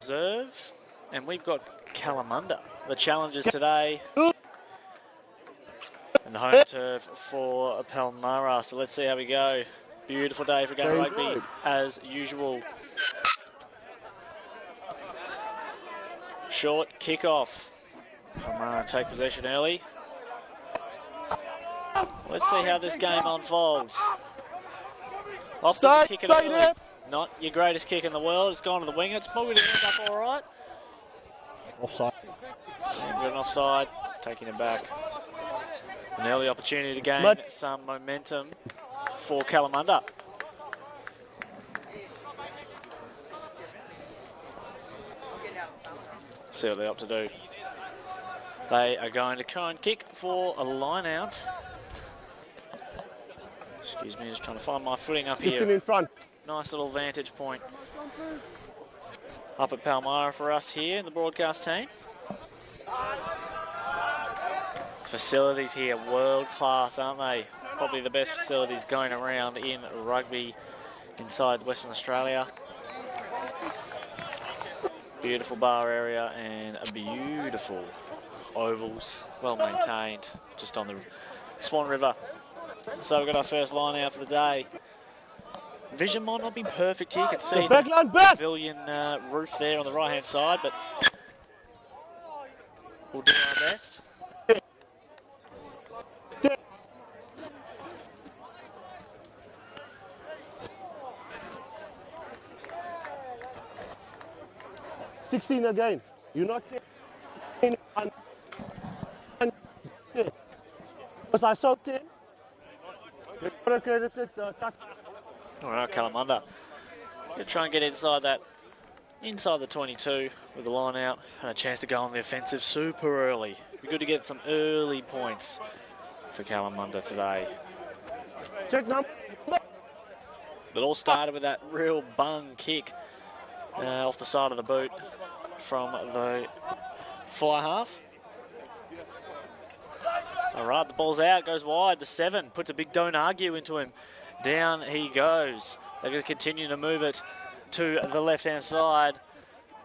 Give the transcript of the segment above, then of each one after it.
reserve, and we've got Kalamunda, the challengers today, and the home turf for Palmyra. So let's see how we go. Beautiful day for game rugby, as usual. Short kickoff. Palmyra take possession early. Let's see how this game unfolds. Often kick it early. Not your greatest kick in the world. It's gone to the wing. It's probably going to end up all right. Offside. And got an offside. Taking it back. An early opportunity to gain some momentum for Kalamunda. See what they're up to do. They are going to try and kick for a line out. Excuse me, just trying to find my footing up here. In front. Nice little vantage point up at Palmyra for us here in the broadcast team. Facilities here, world class, aren't they? Probably the best facilities going around in rugby inside Western Australia. Beautiful bar area and a beautiful ovals, well maintained, just on the Swan River. So we've got our first line out for the day. Vision might not be perfect here. You can see the pavilion roof there on the right hand side, but we'll do our best. $16 again. You're not getting because I saw 10. All right, Kalamunda. Gonna try and get inside the 22 with the line out and a chance to go on the offensive super early. Be good to get some early points for Kalamunda today. Check number. It all started with that real bung kick off the side of the boot from the fly half. All right, the ball's out, goes wide. The 7 puts a big don't argue into him. Down he goes. They're going to continue to move it to the left-hand side.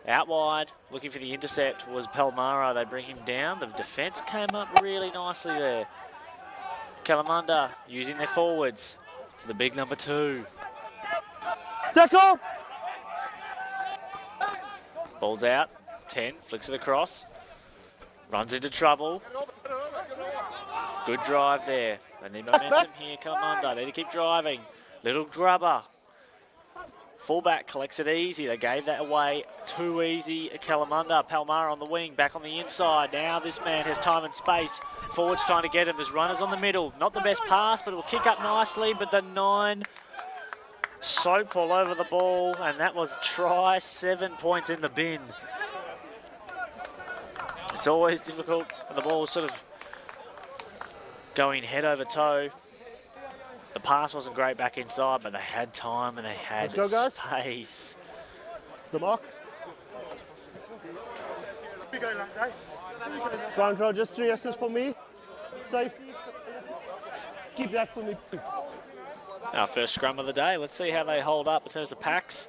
Out wide, looking for the intercept was Palmyra. They bring him down. The defence came up really nicely there. Kalamunda using their forwards. The big number 2. Tackle! Ball's out. 10, flicks it across. Runs into trouble. Good drive there. They need momentum here, Kalamunda. They need to keep driving. Little grubber. Fullback collects it easy. They gave that away too easy. Kalamunda, Palmyra on the wing, back on the inside. Now this man has time and space. Forwards trying to get him. There's runners on the middle. Not the best pass, but it will kick up nicely. But the 9 soap all over the ball, and that was try. 7 points in the bin. It's always difficult when the ball's sort of going head over toe. The pass wasn't great back inside, but they had time and they had space. The mark. Front row, just 3 assists for me. Safety. Keep that for me. Our first scrum of the day. Let's see how they hold up in terms of packs.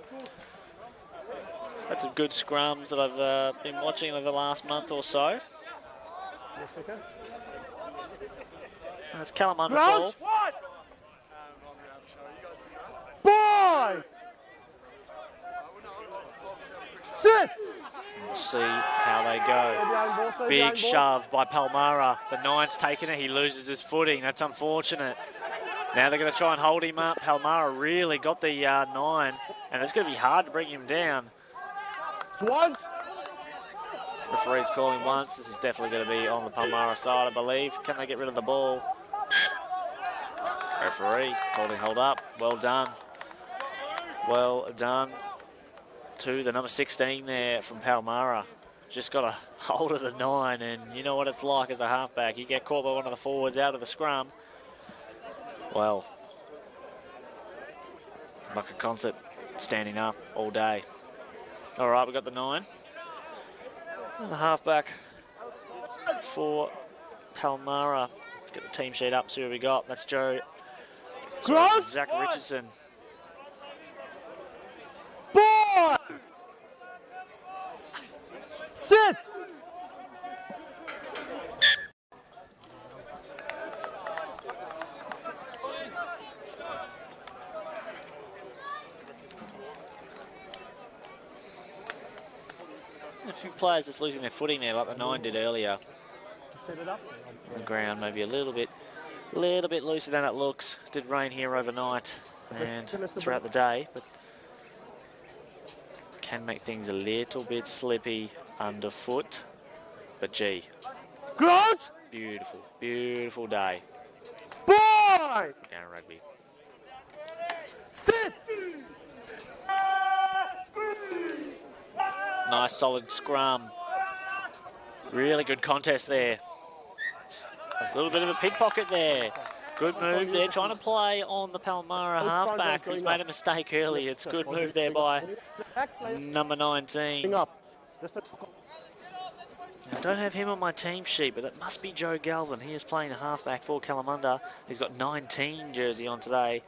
Had some good scrums that I've been watching over the last month or so. Yes, okay. It's Kalamunda ball. Boy! Sit! We'll see how they go. Big shove by Palmyra. The 9's taken it. He loses his footing. That's unfortunate. Now they're going to try and hold him up. Palmyra really got the 9, and it's going to be hard to bring him down. Once. Referee's calling once. This is definitely going to be on the Palmyra side, I believe. Can they get rid of the ball? Referee holding hold up. Well done. Well done to the number 16 there from Palmyra. Just got a hold of the 9, and you know what it's like as a halfback. You get caught by one of the forwards out of the scrum. Well, like a concert, standing up all day. All right, we've got the 9. And the halfback for Palmyra. Let's get the team sheet up, see what we got. That's Zach Richardson. Boy! A few players just losing their footing there, like the 9 did earlier. Set it up. The ground maybe a little bit looser than it looks. Did rain here overnight and throughout the day, but can make things a little bit slippy underfoot. But gee, Crouch! beautiful, beautiful day. Boy! Down rugby. Sit! Nice solid scrum. Really good contest there. A little bit of a pickpocket there. Good move there, trying to play on the Palmyra halfback who's made a mistake early. It's a good move there by number 19. I don't have him on my team sheet, but it must be Joe Galvin. He is playing a halfback for Kalamunda. He's got 19 jersey on today,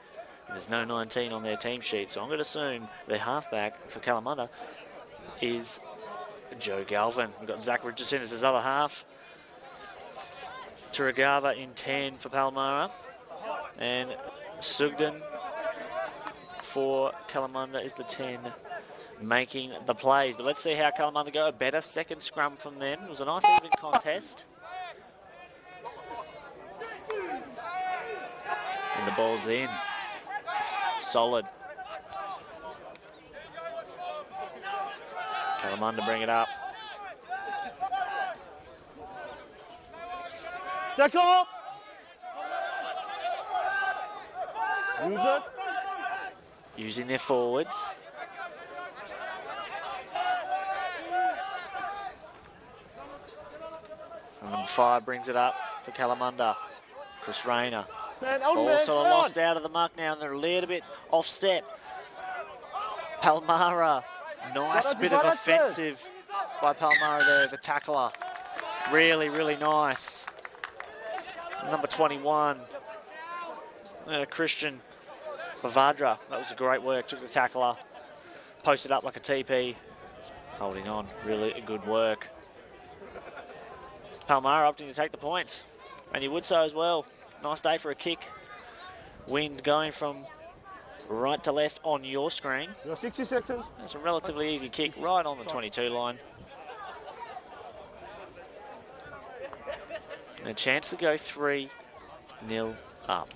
and there's no 19 on their team sheet. So I'm going to assume the halfback for Kalamunda is Joe Galvin. We've got Zach Richardson as his other half. Turagava in 10 for Palmyra. And Sugden for Kalamunda is the 10 making the plays. But let's see how Kalamunda go. A better second scrum from them. It was a nice even contest. And the ball's in. Solid. Kalamunda bring it up. D'accord. Use it. Using their forwards. And number 5 brings it up for Kalamunda. Chris Rayner. Ball sort of lost out of the muck now, and they're a little bit off step. Palmyra. Nice bit of offensive by Palmyra there, the tackler. Really, really nice. Number 21, Christian Bavadra. That was a great work. Took the tackler, posted up like a TP, holding on. Really good work. Palmyra opting to take the points, and you would so as well. Nice day for a kick. Wind going from right to left on your screen. Your 60 seconds. It's a relatively easy kick right on the 22 line. And a chance to go 3-0 up.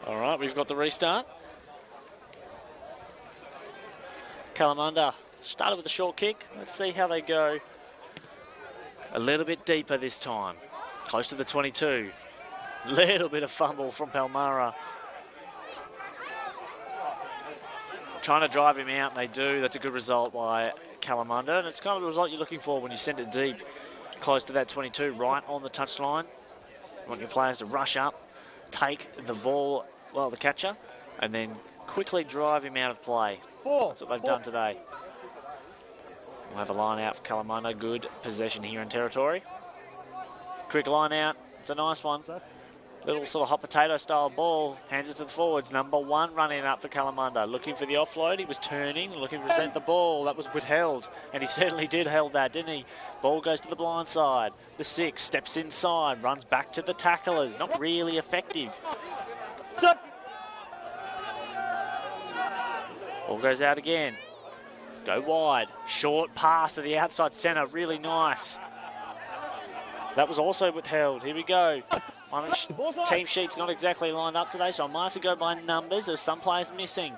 All right, we've got the restart. Kalamunda started with a short kick. Let's see how they go. A little bit deeper this time. Close to the 22. Little bit of fumble from Palmyra. Trying to drive him out, and they do. That's a good result by Kalamunda, and it's kind of the result you're looking for when you send it deep, close to that 22, right on the touchline. You want your players to rush up, take the ball, well, the catcher, and then quickly drive him out of play. That's what they've done today. We'll have a line out for Kalamunda. Good possession here in territory. Quick line out. It's a nice one. Little sort of hot potato style ball. Hands it to the forwards. Number 1 running up for Kalamunda. Looking for the offload. He was turning, looking to present the ball. That was withheld. And he certainly did held that, didn't he? Ball goes to the blind side. The 6 steps inside. Runs back to the tacklers. Not really effective. Ball goes out again. Go wide. Short pass to the outside centre. Really nice. That was also withheld. Here we go. My team sheet's not exactly lined up today, so I might have to go by numbers. There's some players missing.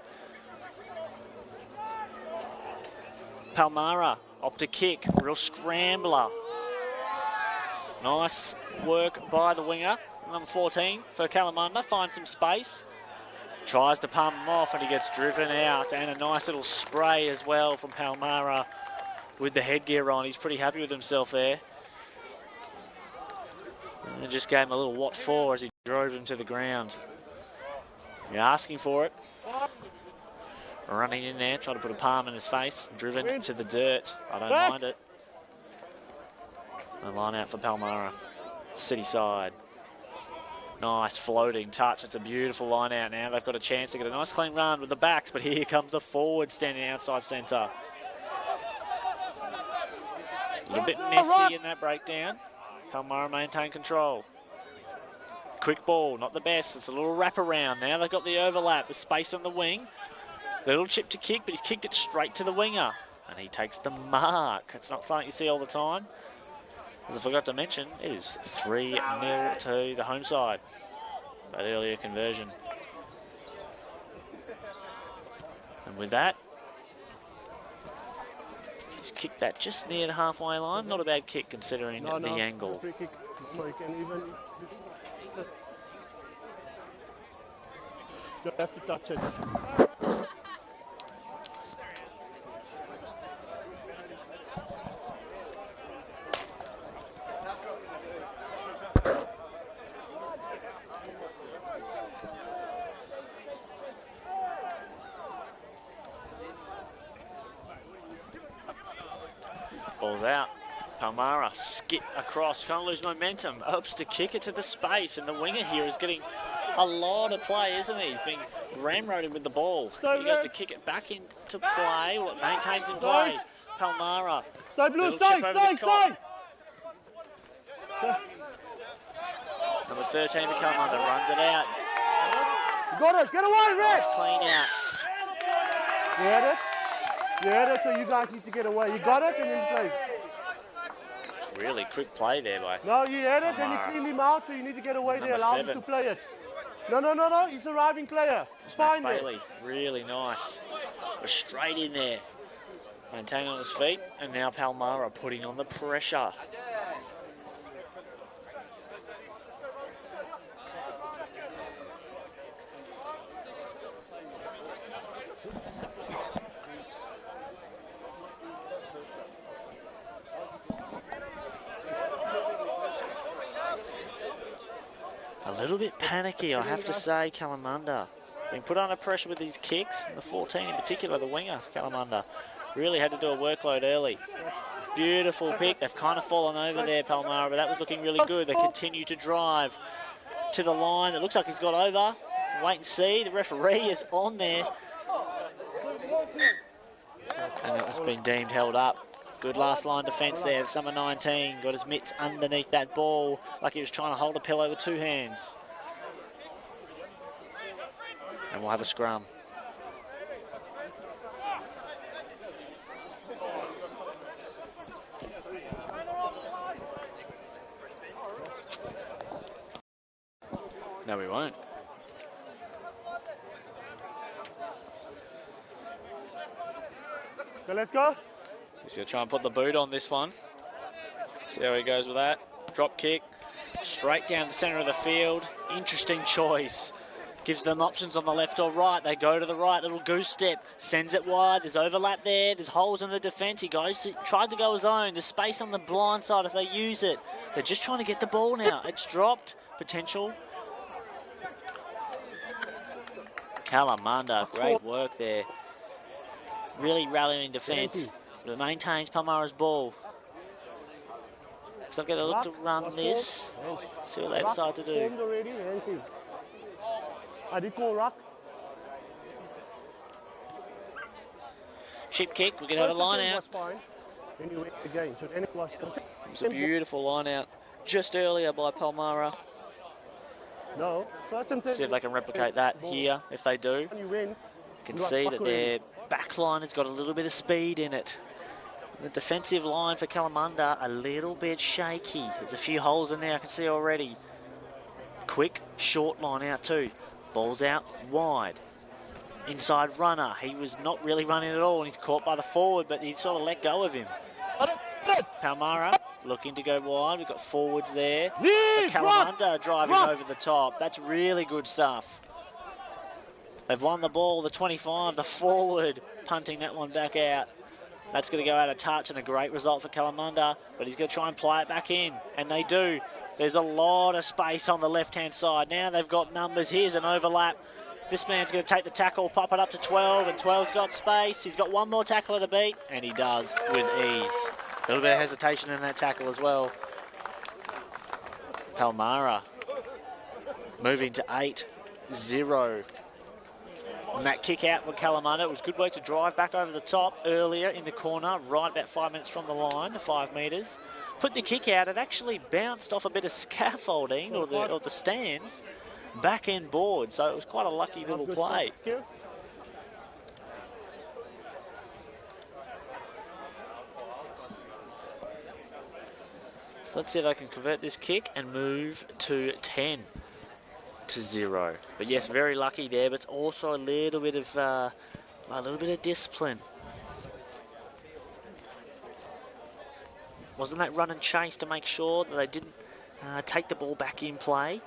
Palmyra opt to kick. Real scrambler. Nice work by the winger. Number 14 for Kalamunda. Finds some space. Tries to palm him off, and he gets driven out. And a nice little spray as well from Palmyra with the headgear on. He's pretty happy with himself there. And just gave him a little what for as he drove him to the ground. You're asking for it. Running in there, trying to put a palm in his face. Driven to the dirt. I don't mind it. And line out for Palmyra. City side. Nice floating touch. It's a beautiful line out now. They've got a chance to get a nice clean run with the backs, but here comes the forward standing outside centre. A little bit messy in that breakdown. Palmyra maintain control. Quick ball, not the best. It's a little wrap around. Now they've got the overlap. The space on the wing. Little chip to kick, but he's kicked it straight to the winger. And he takes the mark. It's not something you see all the time. As I forgot to mention, it is 3-0 to the home side. That earlier conversion. And with that, he's kicked that just near the halfway line. Not a bad kick considering the angle. Free kick. So you can even... You have to touch it. Ball's out. Palmyra skip across, can't lose momentum. Hopes to kick it to the space, and the winger here is getting a lot of play, isn't he? He's being ramroded with the ball. He goes to kick it back into play. Well, it maintains in play. Palmyra. Stay blue, stay. Number 13 for Kalamunda runs it out. You got it, get away, Red! Clean out. You had it? You had it, so you guys need to get away. You got it, and then play. Really quick play there by No, you had it, Palmyra. then you cleaned him out, so you need to get away there. Number Allow 7. him to play it. No, he's a arriving player. It's fine there. Bailey, really nice. We're straight in there. Maintaining on his feet, and now Palmyra putting on the pressure. A little bit panicky, I have to say, Kalamunda. Being put under pressure with these kicks, and the 14 in particular, the winger, Kalamunda, really had to do a workload early. Beautiful pick. They've kind of fallen over there, Palmyra, but that was looking really good. They continue to drive to the line. It looks like he's got over. Wait and see. The referee is on there. And it has been deemed held up. Good last line defence there. Summer 19 got his mitts underneath that ball like he was trying to hold a pillow with 2 hands. And we'll have a scrum. No, we won't. Okay, let's go. He's going to try and put the boot on this one. See how he goes with that. Drop kick. Straight down the centre of the field. Interesting choice. Gives them options on the left or right. They go to the right. Little goose step. Sends it wide. There's overlap there. There's holes in the defence. He tries to go his own. There's space on the blind side if they use it. They're just trying to get the ball now. It's dropped. Potential. Kalamunda. Great work there. Really rallying defence. But it maintains Palmyra's ball. So I've got to look to run this. See what they decide to do. I did go rock. Chip kick. We're going to have a line out. Anyway, again, so it was a beautiful line out just earlier by Palmyra. No, see if they can replicate that here. If they do, you can see that their back line has got a little bit of speed in it. The defensive line for Kalamunda a little bit shaky. There's a few holes in there I can see already. Quick, short line out too. Ball's out wide. Inside runner. He was not really running at all and he's caught by the forward, but he sort of let go of him. Palmyra looking to go wide. We've got forwards there. Kalamunda driving over the top. That's really good stuff. They've won the ball, the 25, the forward, punting that one back out. That's going to go out of touch and a great result for Kalamunda, but he's going to try and play it back in, and they do. There's a lot of space on the left-hand side. Now they've got numbers. Here's an overlap. This man's going to take the tackle, pop it up to 12, and 12's got space. He's got one more tackle to beat, and he does with ease. A little bit of hesitation in that tackle as well. Palmyra moving to 8-0. And that kick out with Kalamunda, it was good work to drive back over the top earlier in the corner, right about 5 minutes from the line, 5 metres. Put the kick out, it actually bounced off a bit of scaffolding or the stands, back end board, so it was quite a lucky little play. So let's see if I can convert this kick and move to 10-0. But yes, very lucky there, but it's also a little bit of discipline. Wasn't that run and chase to make sure that they didn't take the ball back in play?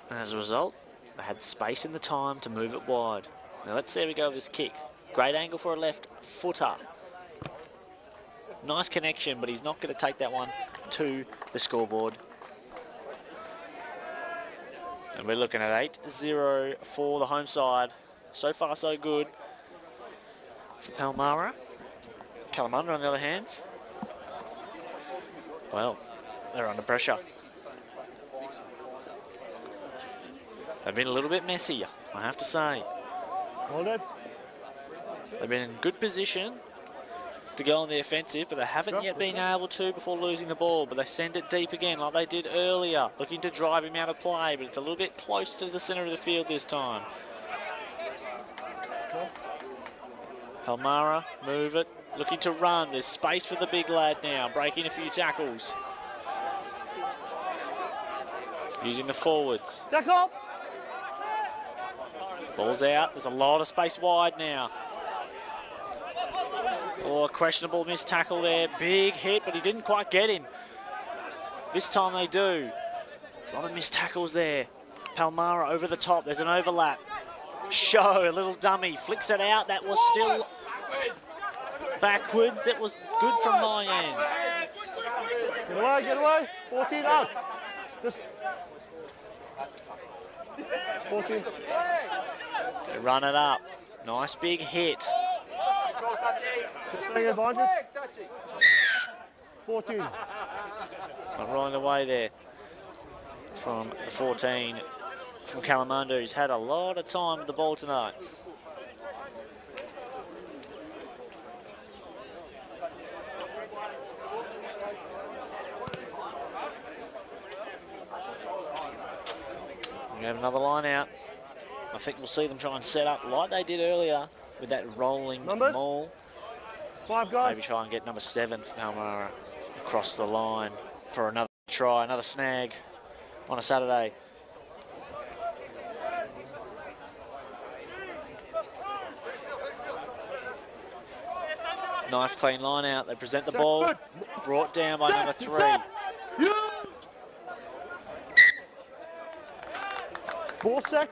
And as a result, they had the space and the time to move it wide. Now let's see how we go with this kick. Great angle for a left footer. Nice connection, but he's not going to take that one to the scoreboard. And we're looking at 8-0 for the home side. So far, so good for Palmyra. Kalamunda, on the other hand, well, they're under pressure. They've been a little bit messy, I have to say. Hold it. They've been in good position to go on the offensive, but they haven't yet been able to before losing the ball. But they send it deep again like they did earlier, looking to drive him out of play, but it's a little bit close to the centre of the field this time. Palmyra, move it, looking to run. There's space for the big lad now, breaking a few tackles. Using the forwards. Tackle. Ball's out, there's a lot of space wide now. Oh, a questionable missed tackle there. Big hit, but he didn't quite get him. This time they do. A lot of missed tackles there. Palmyra over the top. There's an overlap. Show, a little dummy. Flicks it out. That was still backwards. It was good from my end. Get away. 14 out. Just 14. They run it up. Nice big hit. Advantage. 14. Not rolling away there from the 14 from Kalamunda, who's had a lot of time with the ball tonight. We have another line out. I think we'll see them try and set up like they did earlier with that rolling maul. 5 guys. Maybe try and get number 7 for Palmyra across the line for another try, another snag on a Saturday. Nice clean line out. They present the ball. Brought down by number 3. Ball sack.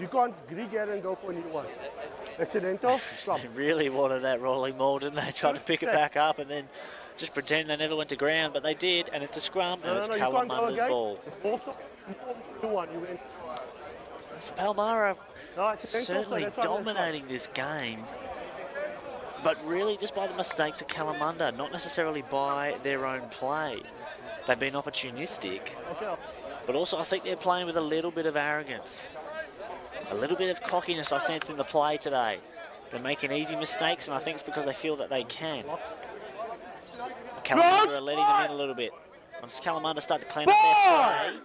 You can't re-get and go for a new one. Accidental. They really wanted that rolling maul, didn't they? Tried to pick it back up and then just pretend they never went to ground, but they did, and it's a scrum, and it's Kalamunda's ball. Also, So Palmyra certainly dominating this game, but really just by the mistakes of Kalamunda, not necessarily by their own play. They've been opportunistic, but also I think they're playing with a little bit of arrogance. A little bit of cockiness I sense in the play today. They're making easy mistakes, and I think it's because they feel that they can. Kalamunda are letting them in a little bit. Once Kalamunda start to clean up their play,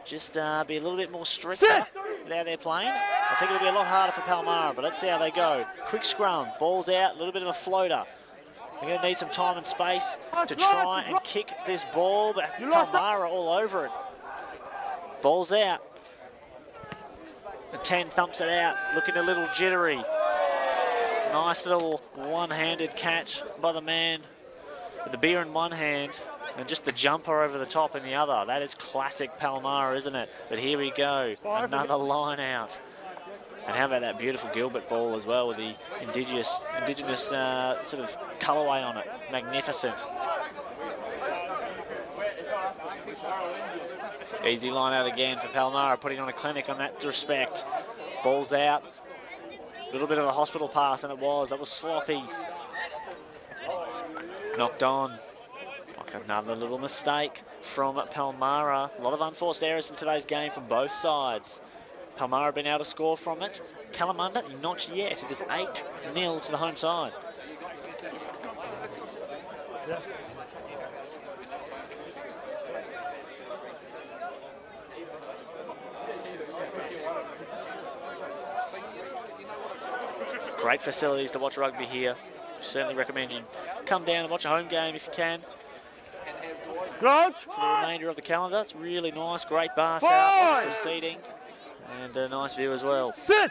just be a little bit more stricter with how they're playing. I think it'll be a lot harder for Palmyra, but let's see how they go. Quick scrum, ball's out, a little bit of a floater. They're going to need some time and space to try and kick this ball, but Palmyra all over it. Ball's out. The 10 thumps it out, looking a little jittery. Nice little one-handed catch by the man with the beer in one hand and just the jumper over the top in the other. That is classic Palmyra, isn't it? But here we go, another line out. And how about that beautiful Gilbert ball as well with the indigenous sort of colourway on it. Magnificent. Easy line out again for Palmyra, putting on a clinic on that respect. Ball's out. A little bit of a hospital pass, and it was. That was sloppy. Knocked on. Like another little mistake from Palmyra. A lot of unforced errors in today's game from both sides. Palmyra have been able to score from it. Kalamunda, not yet. It is 8-0 to the home side. Yeah. Great facilities to watch rugby here. Certainly recommend you come down and watch a home game if you can. Crouch. For the remainder of the calendar, it's really nice. Great bar setup, lots of seating, and a nice view as well. Sit.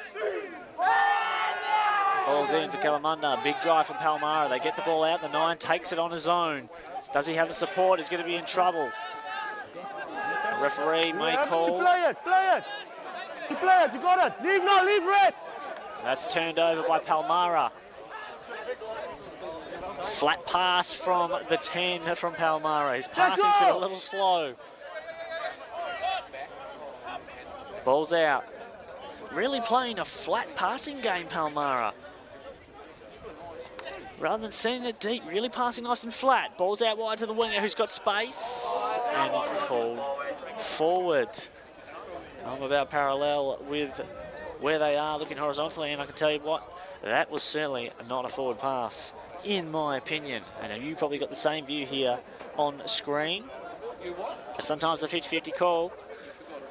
Ball's in for Kalamunda. Big drive from Palmyra. They get the ball out. The 9 takes it on his own. Does he have the support? He's going to be in trouble. The referee may call. Play it. Play it. You play it. You got it. Leave now. Leave red. That's turned over by Palmyra. Flat pass from the 10 from Palmyra. His passing's been a little slow. Ball's out. Really playing a flat passing game, Palmyra. Rather than sending it deep, really passing nice and flat. Ball's out wide to the winger who's got space. And he's called forward. I'm about parallel with where they are looking horizontally, and I can tell you what, that was certainly not a forward pass, in my opinion. And you probably got the same view here on screen. But sometimes a 50-50 call.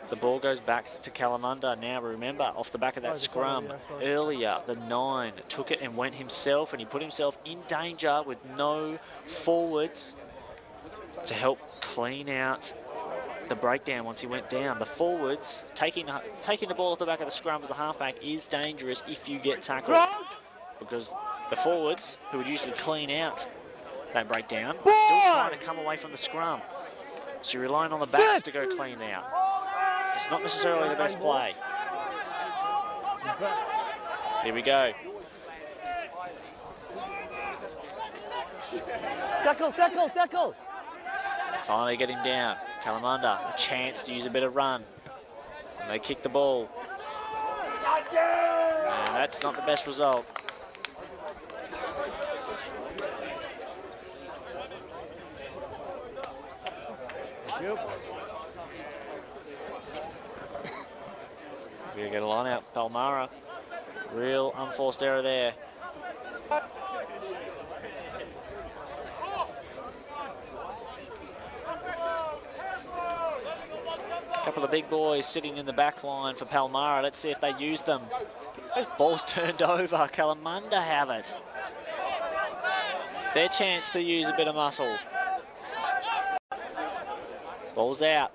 The ball goes back to Kalamunda. Now remember, off the back of that scrum, earlier the 9 took it and went himself, and he put himself in danger with no forwards to help clean out the breakdown once he went down. The forwards, taking the ball off the back of the scrum as a halfback is dangerous if you get tackled. Because the forwards, who would usually clean out that breakdown, are still trying to come away from the scrum. So you're relying on the backs to go clean out. So it's not necessarily the best play. Here we go. Tackle, tackle, tackle. Finally get him down. Kalamunda, a chance to use a bit of run. And they kick the ball. And that's not the best result. We're going to get a line out. Palmyra. Real unforced error there. A couple of big boys sitting in the back line for Palmyra. Let's see if they use them. Ball's turned over. Kalamunda have it. Their chance to use a bit of muscle. Ball's out.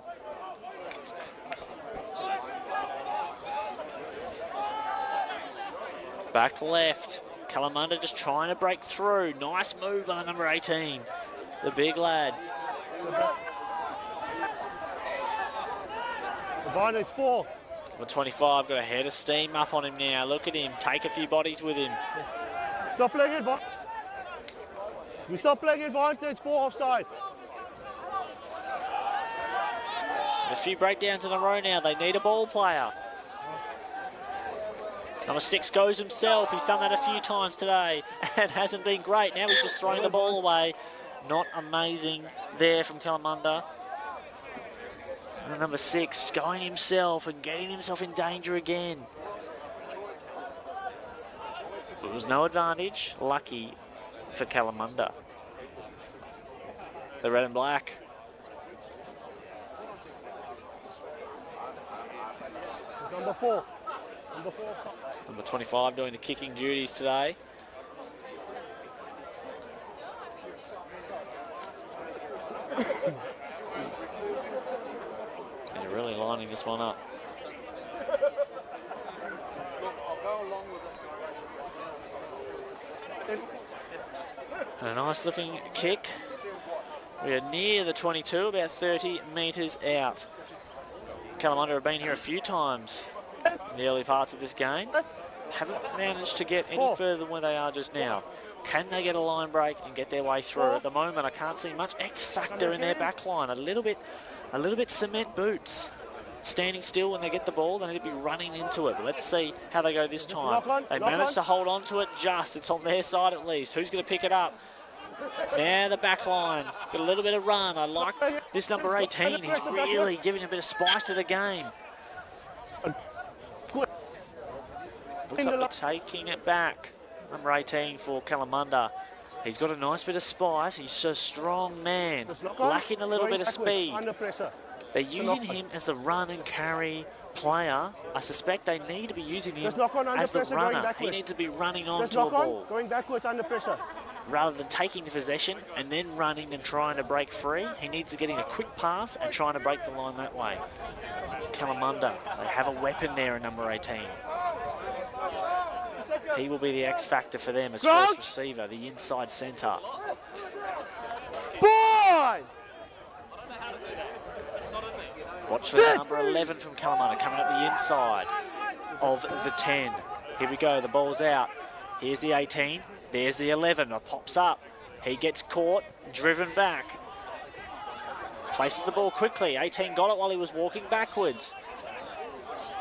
Back left. Kalamunda just trying to break through. Nice move by number 18. The big lad. Advantage 4. Number 25 got a head of steam up on him now. Look at him. Take a few bodies with him. Stop playing advantage. We stop playing advantage 4 offside. A few breakdowns in a row now. They need a ball player. Number 6 goes himself. He's done that a few times today and hasn't been great. Now he's just throwing the ball away. Not amazing there from Kalamunda. And number 6 going himself and getting himself in danger again. There was no advantage. Lucky for Kalamunda. The red and black. Number 4. Number 4 offside. Number 25 doing the kicking duties today. And you're really lining this one up. And a nice looking kick. We are near the 22, about 30 metres out. Kalamunda have been here a few times in the early parts of this game. Haven't managed to get any further than where they are just now. Can they get a line break and get their way through? At the moment, I can't see much X factor in their back line. A little bit a little bit cement boots. Standing still when they get the ball, they need to be running into it. But let's see how they go this time. They managed to hold on to it just. It's on their side at least. Who's going to pick it up? Now the back line. Got a little bit of run. I like this number 18. He's really giving a bit of spice to the game. Looks like we're taking it back. Number 18 for Kalamunda. He's got a nice bit of spice. He's a strong man. Lacking a little bit of speed. They're using him as the run and carry player. I suspect they need to be using him as the runner. He needs to be running onto a ball. Going backwards under pressure. Rather than taking the possession and then running and trying to break free, he needs to get in a quick pass and trying to break the line that way. Kalamunda, they have a weapon there in number 18. He will be the X factor for them as first receiver, the inside centre. Boy! Watch for the number 11 from Kalamunda coming up the inside of the 10. Here we go, the ball's out. Here's the 18, there's the 11, it pops up. He gets caught, driven back. Places the ball quickly, 18 got it while he was walking backwards.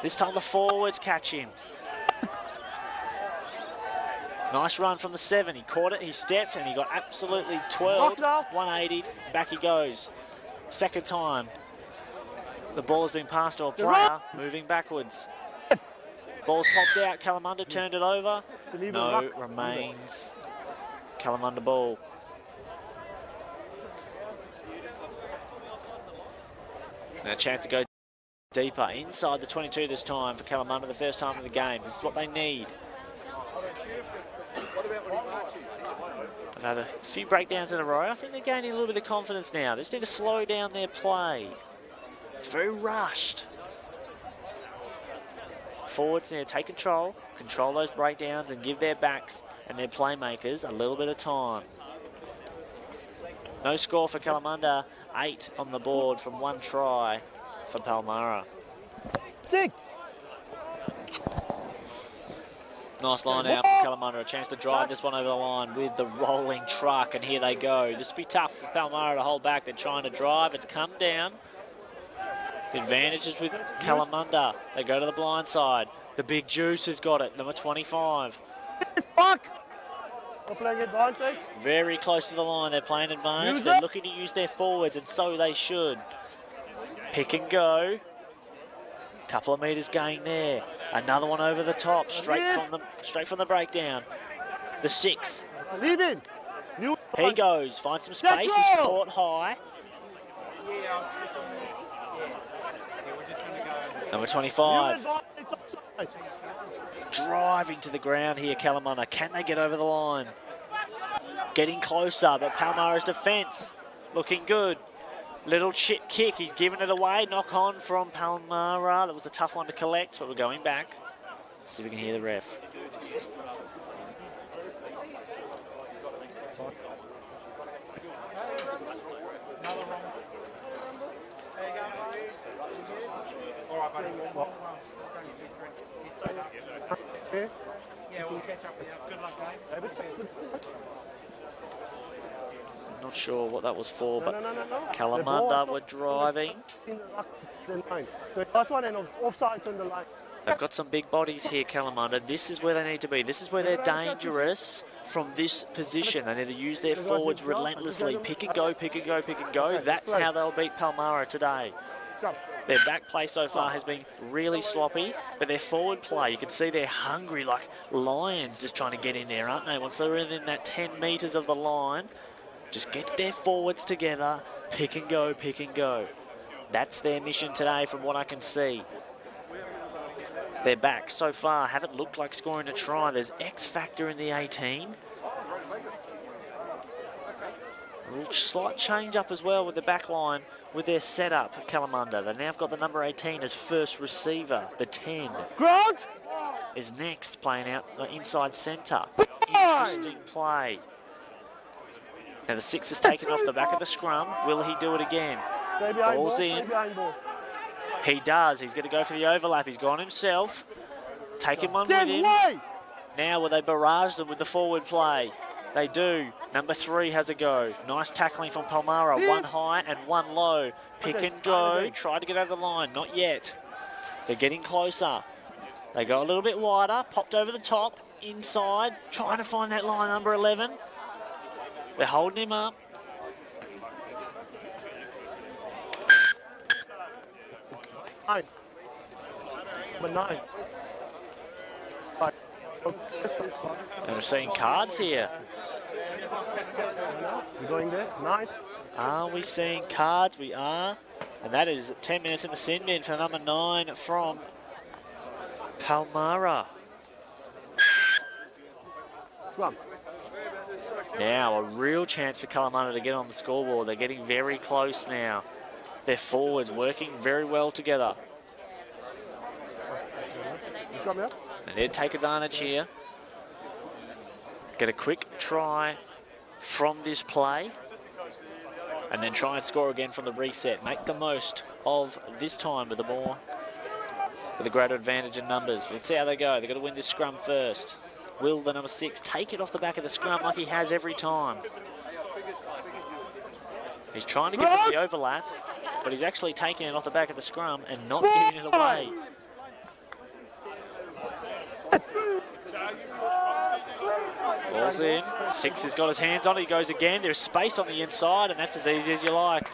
This time the forwards catch him. Nice run from the 7, he caught it, he stepped and he got absolutely twirled, 180, back he goes. Second time. The ball has been passed to a player, moving backwards. Ball's popped out, Kalamunda turned it over. No, remains Kalamunda ball. Now a chance to go deeper, inside the 22 this time for Kalamunda, the first time of the game. This is what they need. They've had a few breakdowns in a row. I think they're gaining a little bit of confidence now. They just need to slow down their play. It's very rushed. Forwards need to take control those breakdowns and give their backs and their playmakers a little bit of time. No score for Kalamunda, 8 on the board from 1 try for Palmyra. Nice line out from Kalamunda, a chance to drive this one over the line with the rolling truck, and here they go. This will be tough for Palmyra to hold back. They're trying to drive, it's come down. Advantages with Kalamunda. They go to the blind side. The big juice has got it, number 25. Fuck! They're playing advantage. Very close to the line, they're playing advantage. They're looking to use their forwards, and so they should. Pick and go. Couple of metres gain there. Another one over the top, straight from the breakdown. The 6. Leave in. He goes, finds some space, he's caught high. Number 25. Driving to the ground here, Kalamunda. Can they get over the line? Getting closer, but Palmyra's defence looking good. Little chip kick, he's given it away. Knock on from Palmyra. That was a tough one to collect, but we're going back. Let's see if we can hear the ref. Yeah, we'll catch up with you. Good luck, mate. I'm not sure what that was for, but Kalamunda were driving. So last one and offsides on the line. They've got some big bodies here, Kalamunda. This is where they need to be. This is where they're dangerous from this position. They need to use their forwards relentlessly. Pick and go, pick and go, pick and go. That's how they'll beat Palmyra today. Their back play so far has been really sloppy, but their forward play, you can see they're hungry like lions just trying to get in there, aren't they? Once they're in that 10 metres of the line, just get their forwards together, pick and go, pick and go. That's their mission today from what I can see. Their backs so far haven't looked like scoring a try. There's X factor in the 18. A little slight change up as well with the back line with their setup at Kalamunda. They've now got the number 18 as first receiver. The 10 is next, playing out inside centre. Interesting play. Now the 6 is taken off the back of the scrum. Will he do it again? Ball's in. He does. He's going to go for the overlap. He's gone himself. Taking one with him. Now will they barrage them with the forward play? They do. Number 3 has a go. Nice tackling from Palmyra. One high and one low. Pick and go. Try to get over the line. Not yet. They're getting closer. They go a little bit wider. Popped over the top. Inside. Trying to find that line, number 11. They're holding him up. Nine. Number 9. And we're seeing cards here. You're going there? 9. Are we seeing cards? We are. And that is 10 minutes in the sin bin for number 9 from Palmyra. Scrum. Now a real chance for Kalamunda to get on the scoreboard. They're getting very close now. Their forwards working very well together. Scrum, yeah? And they'd take advantage here. Get a quick try from this play. And then try and score again from the reset. Make the most of this time with a greater advantage in numbers. Let's see how they go. They've got to win this scrum first. Will the number 6 take it off the back of the scrum like he has every time? He's trying to get to the overlap, but he's actually taking it off the back of the scrum and not giving it away. Ball's in. 6 has got his hands on it. He goes again. There's space on the inside, and that's as easy as you like.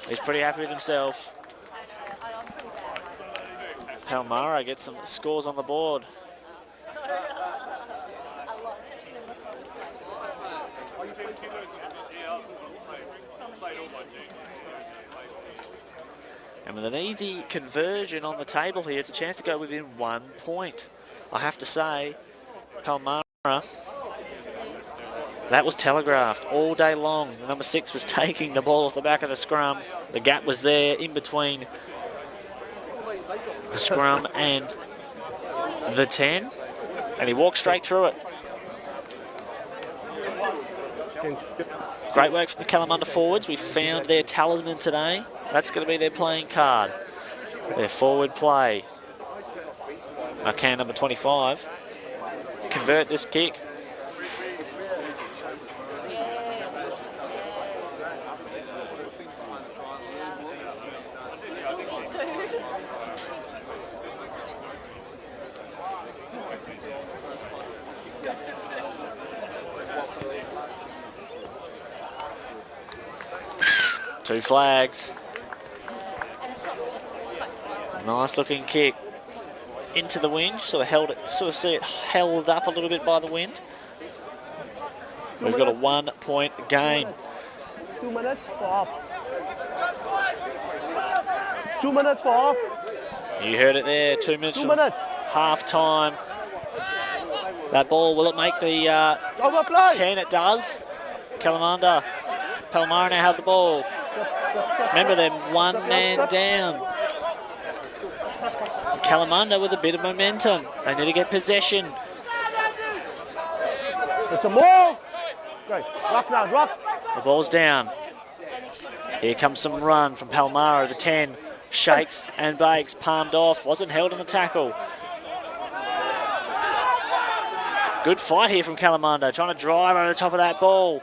He's pretty happy with himself. Palmyra gets some scores on the board. And with an easy conversion on the table here, it's a chance to go within 1 point. I have to say, Palmyra, that was telegraphed all day long. Number 6 was taking the ball off the back of the scrum. The gap was there in between the scrum and the 10, and he walked straight through it. Great work from the Kalamunda forwards. We found their talisman today. That's going to be their playing card. Their forward play. Can number 25 convert this kick? Two flags. Nice looking kick into the wind. Sort of see it held up a little bit by the wind. We've got a 1 point game. 2 minutes for off. 2 minutes for off. You heard it there. 2 minutes. 2 minutes. Half time. That ball, will it make the 10? It does. Kalamunda. Palmyra now have the ball. Remember, they're 1 man down. Kalamunda with a bit of momentum. They need to get possession. It's a ball. Great. Rock now, rock. The ball's down. Here comes some run from Palmyra. The 10 shakes and bakes, palmed off. Wasn't held on the tackle. Good fight here from Kalamunda. Trying to drive over the top of that ball.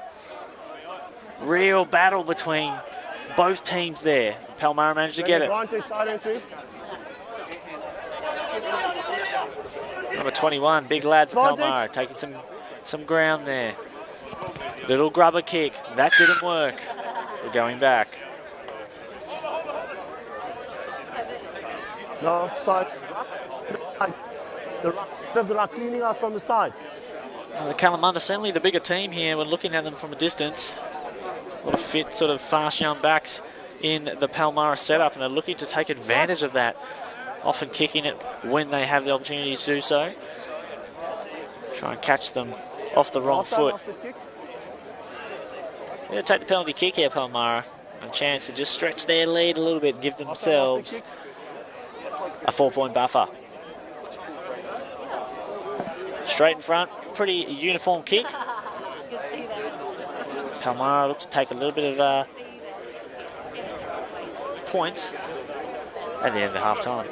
Real battle between both teams there. Palmyra managed to get it. Number 21, big lad for Palmyra, taking some ground there. Little grubber kick. That didn't work. We're going back. No, side. The rock cleaning up from the side. Well, the Kalamunda, certainly the bigger team here. We're looking at them from a distance. A lot of fit, sort of fast young backs in the Palmyra setup, and they're looking to take advantage of that. Often kicking it when they have the opportunity to do so. Try and catch them off the wrong foot. They're going to take the penalty kick here, Palmyra. A chance to just stretch their lead a little bit and give themselves a 4-point buffer. Straight in front, pretty uniform kick. Palmyra looks to take a little bit of points at the end of the half time.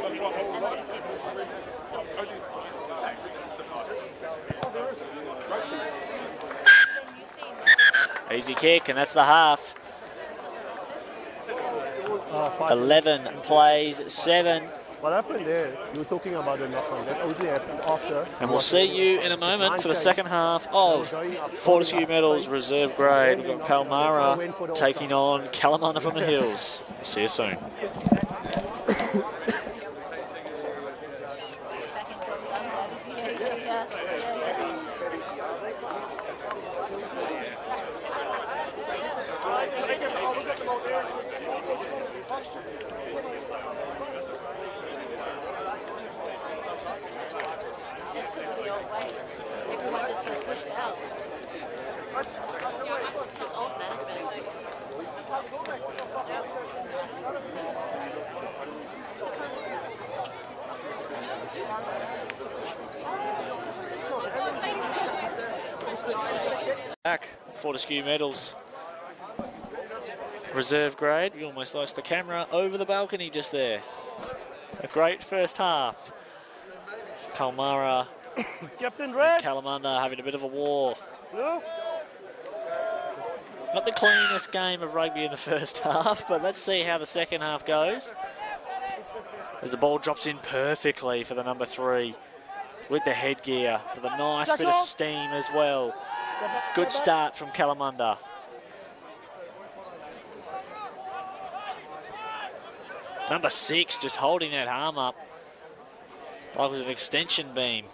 Easy kick, and that's the half. 11 plays 7. What happened there? You were talking about the knock-on. That only happened after. And we'll see you in a moment for the second half of Fortescue Medals Reserve Grade. We've got Palmyra taking on Kalamunda from the Hills. See you soon. Back, Fortescue Medals Reserve Grade. We almost lost the camera over the balcony just there. A great first half. Palmyra Captain Red. and Kalamunda having a bit of a war. No. Not the cleanest game of rugby in the first half, but let's see how the second half goes. As the ball drops in perfectly for the number 3 with the headgear, with a nice bit of steam as well. Good start from Kalamunda. Number 6 just holding that arm up like it was an extension beam.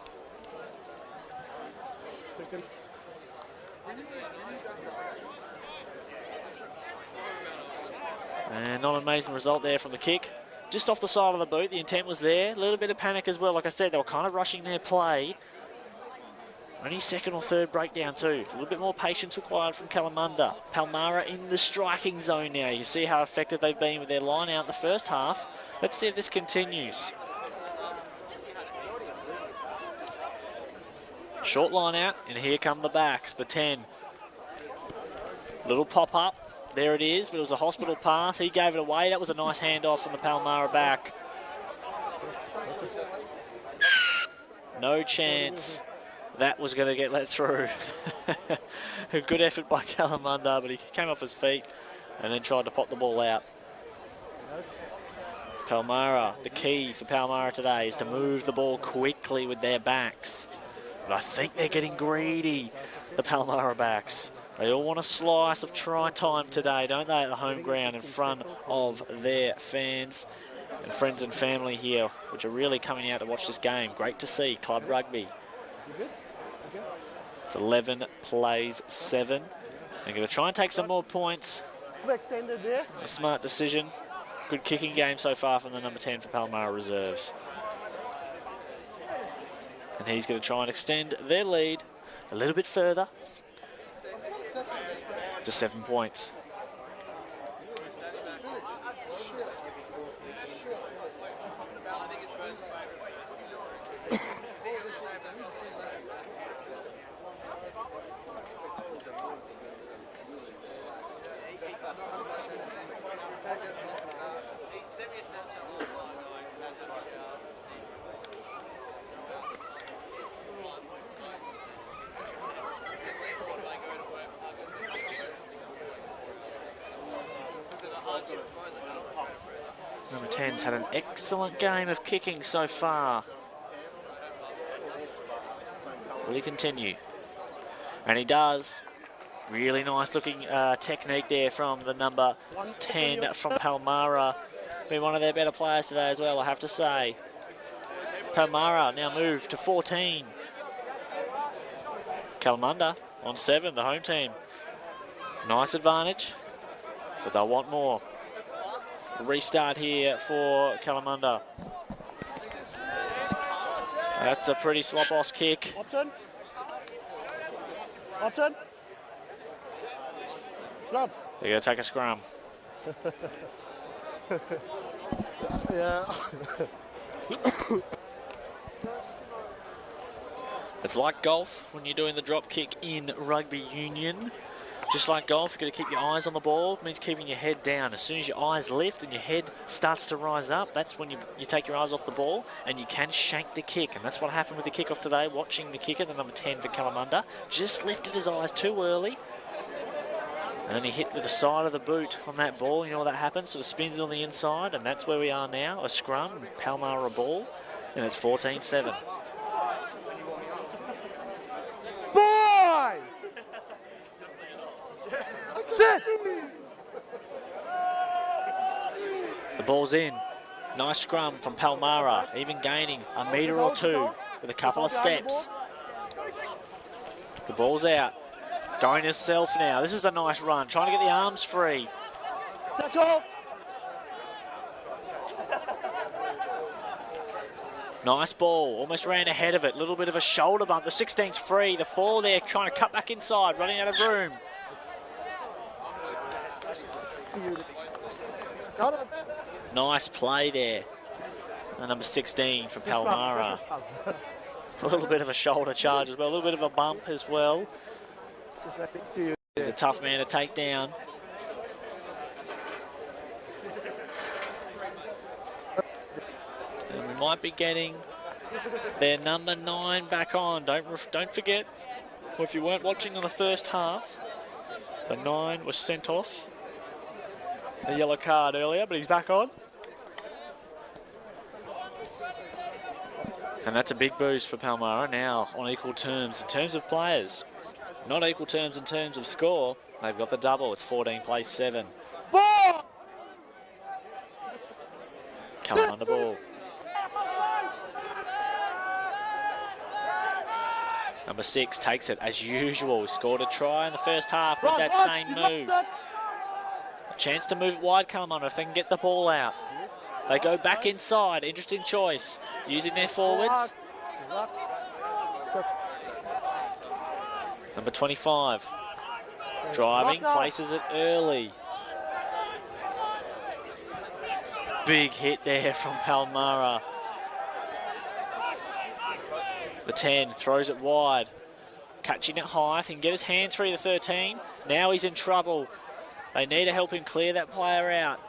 And not an amazing result there from the kick. Just off the side of the boot, the intent was there. A little bit of panic as well. Like I said, they were kind of rushing their play. Only second or third breakdown too. A little bit more patience required from Kalamunda. Palmyra in the striking zone now. You see how effective they've been with their line out in the first half. Let's see if this continues. Short line out, and here come the backs, the 10. Little pop up. There it is, but it was a hospital pass. He gave it away. That was a nice handoff from the Palmyra back. No chance that was going to get let through. A good effort by Kalamunda, but he came off his feet and then tried to pop the ball out. Palmyra, the key for Palmyra today is to move the ball quickly with their backs. But I think they're getting greedy, the Palmyra backs. They all want a slice of try time today, don't they, at the home ground in front of their fans and friends and family here, which are really coming out to watch this game. Great to see, club rugby. It's 11 plays 7. They're going to try and take some more points. A smart decision. Good kicking game so far from the number 10 for Palmyra Reserves. And he's going to try and extend their lead a little bit further to 7 points. Number 10's had an excellent game of kicking so far. Will he continue? And he does. Really nice looking technique there from the number 10 from Palmyra. Been one of their better players today as well, I have to say. Palmyra now moved to 14. Kalamunda on 7, the home team. Nice advantage, but they'll want more. Restart here for Kalamunda. That's a pretty slop-off kick. Option. Option. Scrum. They're going to take a scrum. Yeah. It's like golf when you're doing the drop kick in rugby union. Just like golf, you've got to keep your eyes on the ball. It means keeping your head down. As soon as your eyes lift and your head starts to rise up, that's when you take your eyes off the ball and you can shank the kick. And that's what happened with the kickoff today. Watching the kicker, the number 10 for Kalamunda, just lifted his eyes too early And then he hit with the side of the boot on that ball. You know what that happens? Sort of spins on the inside, and that's where we are now. A scrum, Palmyra ball, and it's 14-7. Boy! Sit! The ball's in. Nice scrum from Palmyra, even gaining a metre or two with a couple of steps. The ball's out. Going himself now. This is a nice run. Trying to get the arms free. Tackle! Nice ball. Almost ran ahead of it. Little bit of a shoulder bump. The 16's free. The 4 there trying to cut back inside. Running out of room. Nice play there. And number 16 for Palmyra. A little bit of a shoulder charge as well. A little bit of a bump as well. He's a tough man to take down. And we might be getting their number 9 back on. Don't forget, or if you weren't watching on the first half, the 9 was sent off. The yellow card earlier, but he's back on. And that's a big boost for Palmyra now on equal terms in terms of players. Not equal terms in terms of score. They've got the double. It's 14-7. Ball! Kalamunda ball. Number 6 takes it as usual. Scored a try in the first half with that same move. A chance to move it wide, Kalamunda, if they can get the ball out. They go back inside. Interesting choice. Using their forwards. Number 25. Driving, places it early. Big hit there from Palmyra. The 10 throws it wide. Catching it high. If he can get his hand through the 13. Now he's in trouble. They need to help him clear that player out.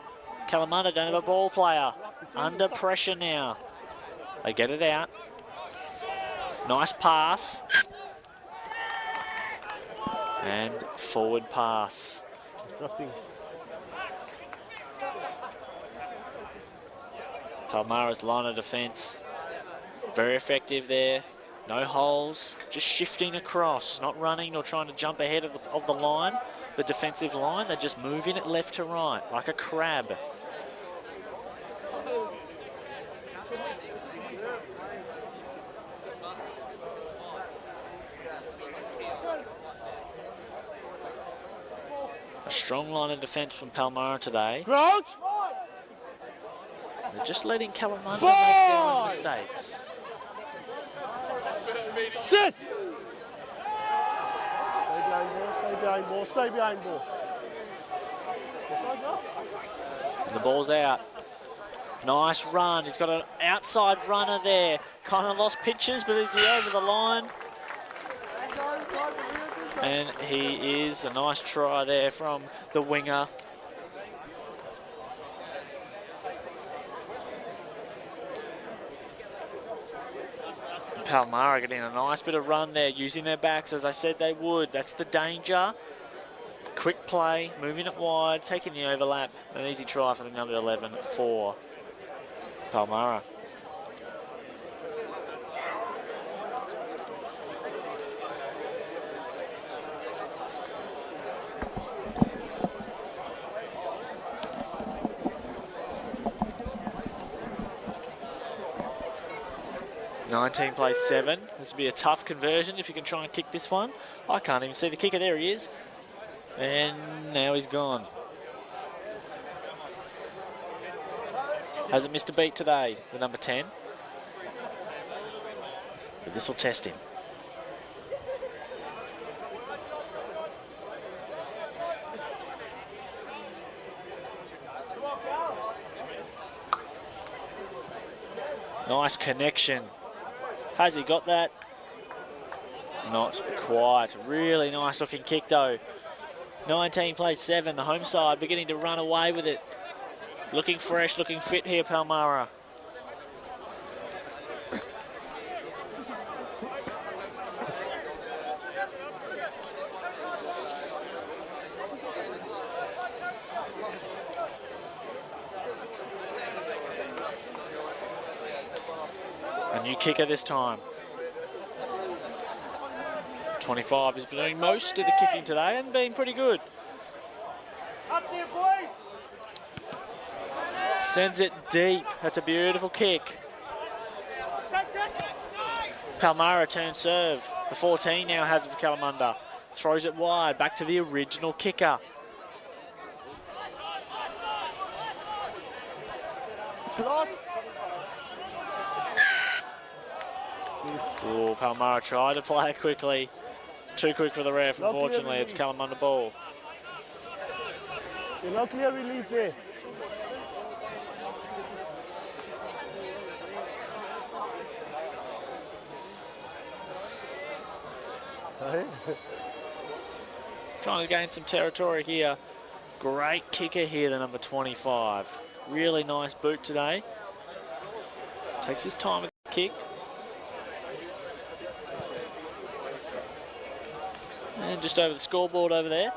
Kalamunda don't have a ball player. Under pressure now. They get it out. Nice pass. And forward pass. Palmyra's line of defence. Very effective there. No holes. Just shifting across. Not running or trying to jump ahead of the line. The defensive line. They're just moving it left to right like a crab. A strong line of defence from Palmyra today. Crouch! They're just letting Kalamunda make their own mistakes. Sit! Stay behind ball, stay behind ball, stay behind ball. And the ball's out. Nice run. He's got an outside runner there. Kind of lost pitches, but is he over the line? And he is. A nice try there from the winger. Palmyra getting a nice bit of run there, using their backs as I said they would. That's the danger. Quick play, moving it wide, taking the overlap. An easy try for the number 11 for Palmyra. Plays 7. This will be a tough conversion if you can try and kick this one. I can't even see the kicker. There he is. And now he's gone. Hasn't missed a beat today, the number 10. But this will test him. Nice connection. Has he got that? Not quite. Really nice looking kick though. 19 plays 7. The home side beginning to run away with it. Looking fresh, looking fit here, Palmyra. kicker this time. 25 has been doing most of the kicking today and been pretty good. Up there, boys! Sends it deep. That's a beautiful kick. Palmyra turns serve. The 14 now has it for Kalamunda. Throws it wide, back to the original kicker. Oh, Palmyra tried to play it quickly. Too quick for the ref, unfortunately. It's Kalamunda ball. No clear release there. Trying to gain some territory here. Great kicker here, the number 25. Really nice boot today. Takes his time with the kick. And just over the scoreboard over there.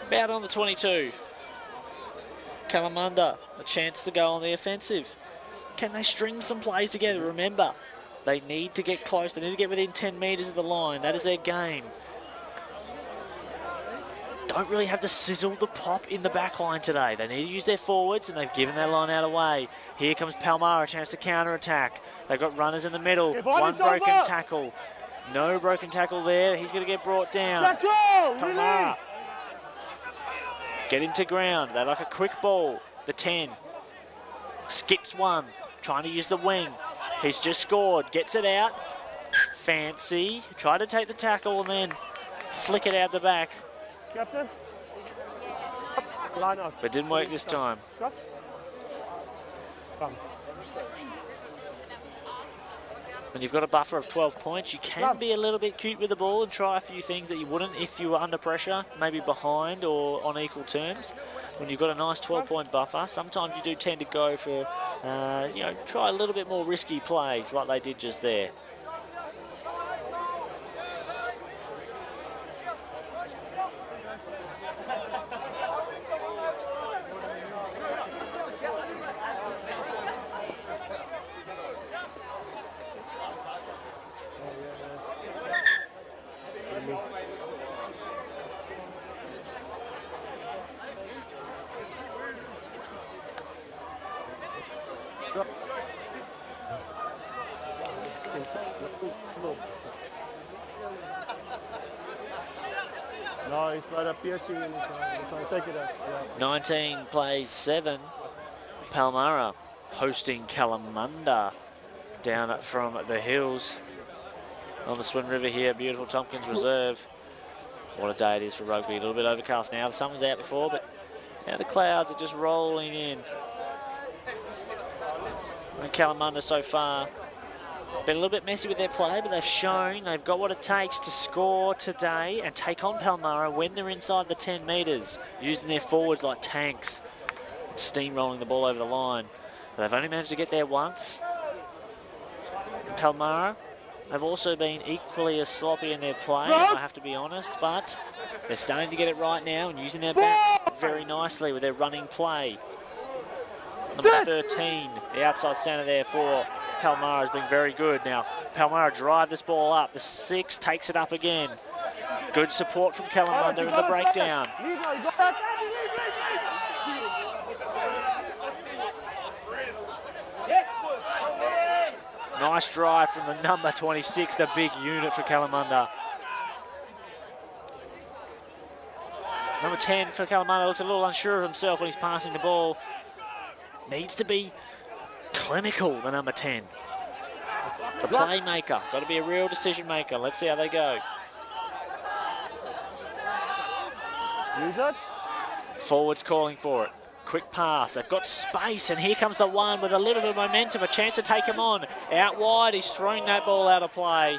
About on the 22. Kalamunda, a chance to go on the offensive. Can they string some plays together? Remember, they need to get close. They need to get within 10 metres of the line. That is their game. Don't really have to sizzle the pop in the back line today. They need to use their forwards, and they've given their line out away. Here comes Palmyra, a chance to counter-attack. They've got runners in the middle. One broken tackle. No broken tackle there. He's going to get brought down. Palmyra. Get him to ground. They like a quick ball. The 10. Skips one. Trying to use the wing. He's just scored. Gets it out. Fancy. Try to take the tackle and then flick it out the back. Captain. Line out. But didn't work this time. Come. When you've got a buffer of 12 points, you can be a little bit cute with the ball and try a few things that you wouldn't if you were under pressure, maybe behind or on equal terms. When you've got a nice 12-point buffer, sometimes you do tend to go for, try a little bit more risky plays like they did just there. No, he's got a piercing in his eye. He's trying to take it out. Yeah. 19 plays 7. Palmyra hosting Kalamunda down from the hills on the Swin River here. Beautiful Tompkins Reserve. What a day it is for rugby. A little bit overcast now. The sun was out before, but now the clouds are just rolling in. And Kalamunda so far been a little bit messy with their play, but they've shown they've got what it takes to score today and take on Palmyra when they're inside the 10 metres, using their forwards like tanks, steamrolling the ball over the line. But they've only managed to get there once. Palmyra have also been equally as sloppy in their play, I have to be honest, but they're starting to get it right now and using their backs very nicely with their running play. Number 13, the outside centre there for Palmyra has been very good. Now, Palmyra drive this ball up. The 6 takes it up again. Good support from Kalamunda in the breakdown. Nice drive from the number 26, the big unit for Kalamunda. Number 10 for Kalamunda looks a little unsure of himself when he's passing the ball. Needs to be clinical, the number 10. The playmaker. Got to be a real decision maker. Let's see how they go. Use it. Forwards calling for it. Quick pass. They've got space, and here comes the one with a little bit of momentum. A chance to take him on. Out wide. He's throwing that ball out of play.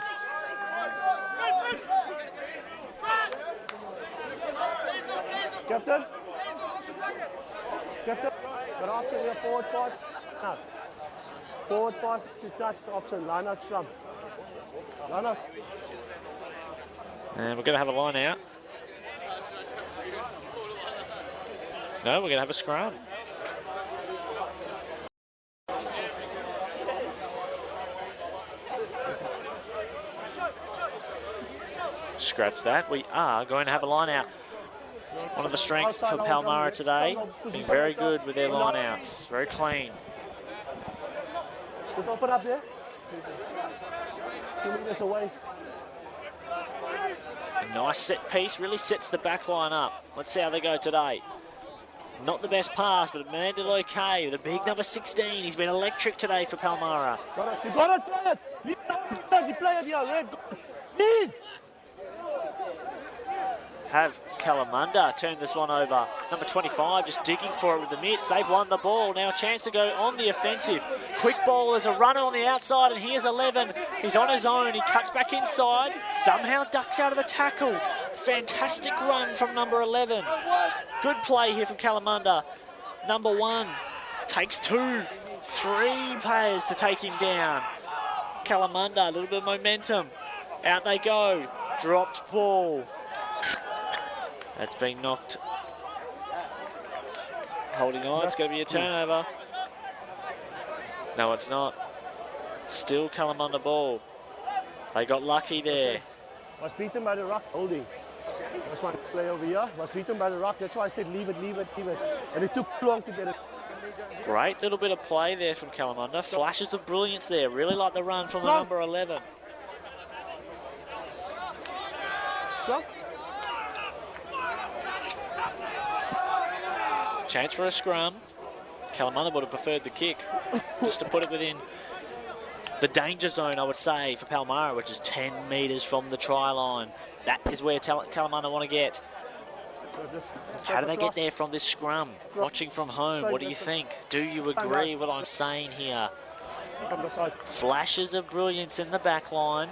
Captain. Captain. Got option here. Forward pass. No. Forward pass to touch option. Line out scrum. Line out. And we're going to have a line out. No, we're going to have a scrum. scratch that. We are going to have a line out. One of the strengths for Palmyra today, being very good with their line outs. Very clean. Just open up there. 2 meters away. A nice set piece, really sets the back line up. Let's see how they go today. Not the best pass, but it landed okay. The big number 16. He's been electric today for Palmyra. You got it, play it. You play it here, Red. Lead. Have Kalamunda turn this one over. Number 25 just digging for it with the mitts. They've won the ball. Now a chance to go on the offensive. Quick ball, there's a runner on the outside, and here's 11. He's on his own. He cuts back inside. Somehow ducks out of the tackle. Fantastic run from number 11. Good play here from Kalamunda. Number 1 takes 2. 3 players to take him down. Kalamunda, a little bit of momentum. Out they go. Dropped ball. That's been knocked. Holding on, it's going to be a turnover. No, it's not. Still Kalamunda ball. They got lucky there. Was beaten by the rock, holding. Was trying to play over here. Was beaten by the rock. That's why I said leave it, leave it, leave it. And it took long to get it. Great little bit of play there from Kalamunda. Flashes of brilliance there. Really like the run from the number 11. Stop. Chance for a scrum. Kalamunda would have preferred the kick, just to put it within the danger zone, I would say, for Palmyra, which is 10 metres from the try line. That is where Kalamunda want to get. How do they get there from this scrum? Watching from home, what do you think? Do you agree what I'm saying here? Flashes of brilliance in the back line,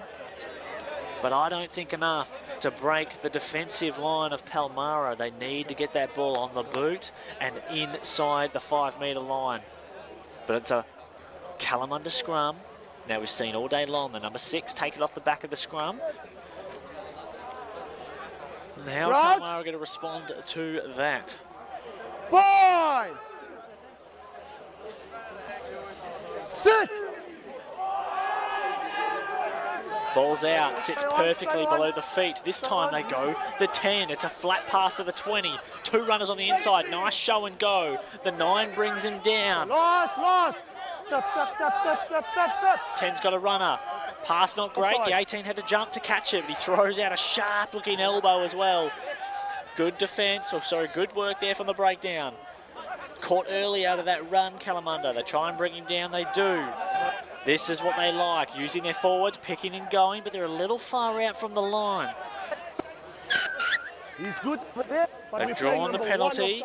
but I don't think enough to break the defensive line of Palmyra. They need to get that ball on the boot and inside the 5 metre line. But it's a Kalamunda scrum. Now we've seen all day long the number 6 take it off the back of the scrum. Now Palmyra are going to respond to that. Fine. Sit. Ball's out, sits perfectly below the feet. This time they go the 10. It's a flat pass to the 20. 2 runners on the inside. Nice show and go. The 9 brings him down. Lost. Stop. 10's got a runner. Pass not great. The 18 had to jump to catch it, but he throws out a sharp-looking elbow as well. Good defence, good work there from the breakdown. Caught early out of that run, Kalamunda. They try and bring him down. They do. This is what they like, using their forwards, picking and going, but they're a little far out from the line. He's good there. They've drawn the penalty.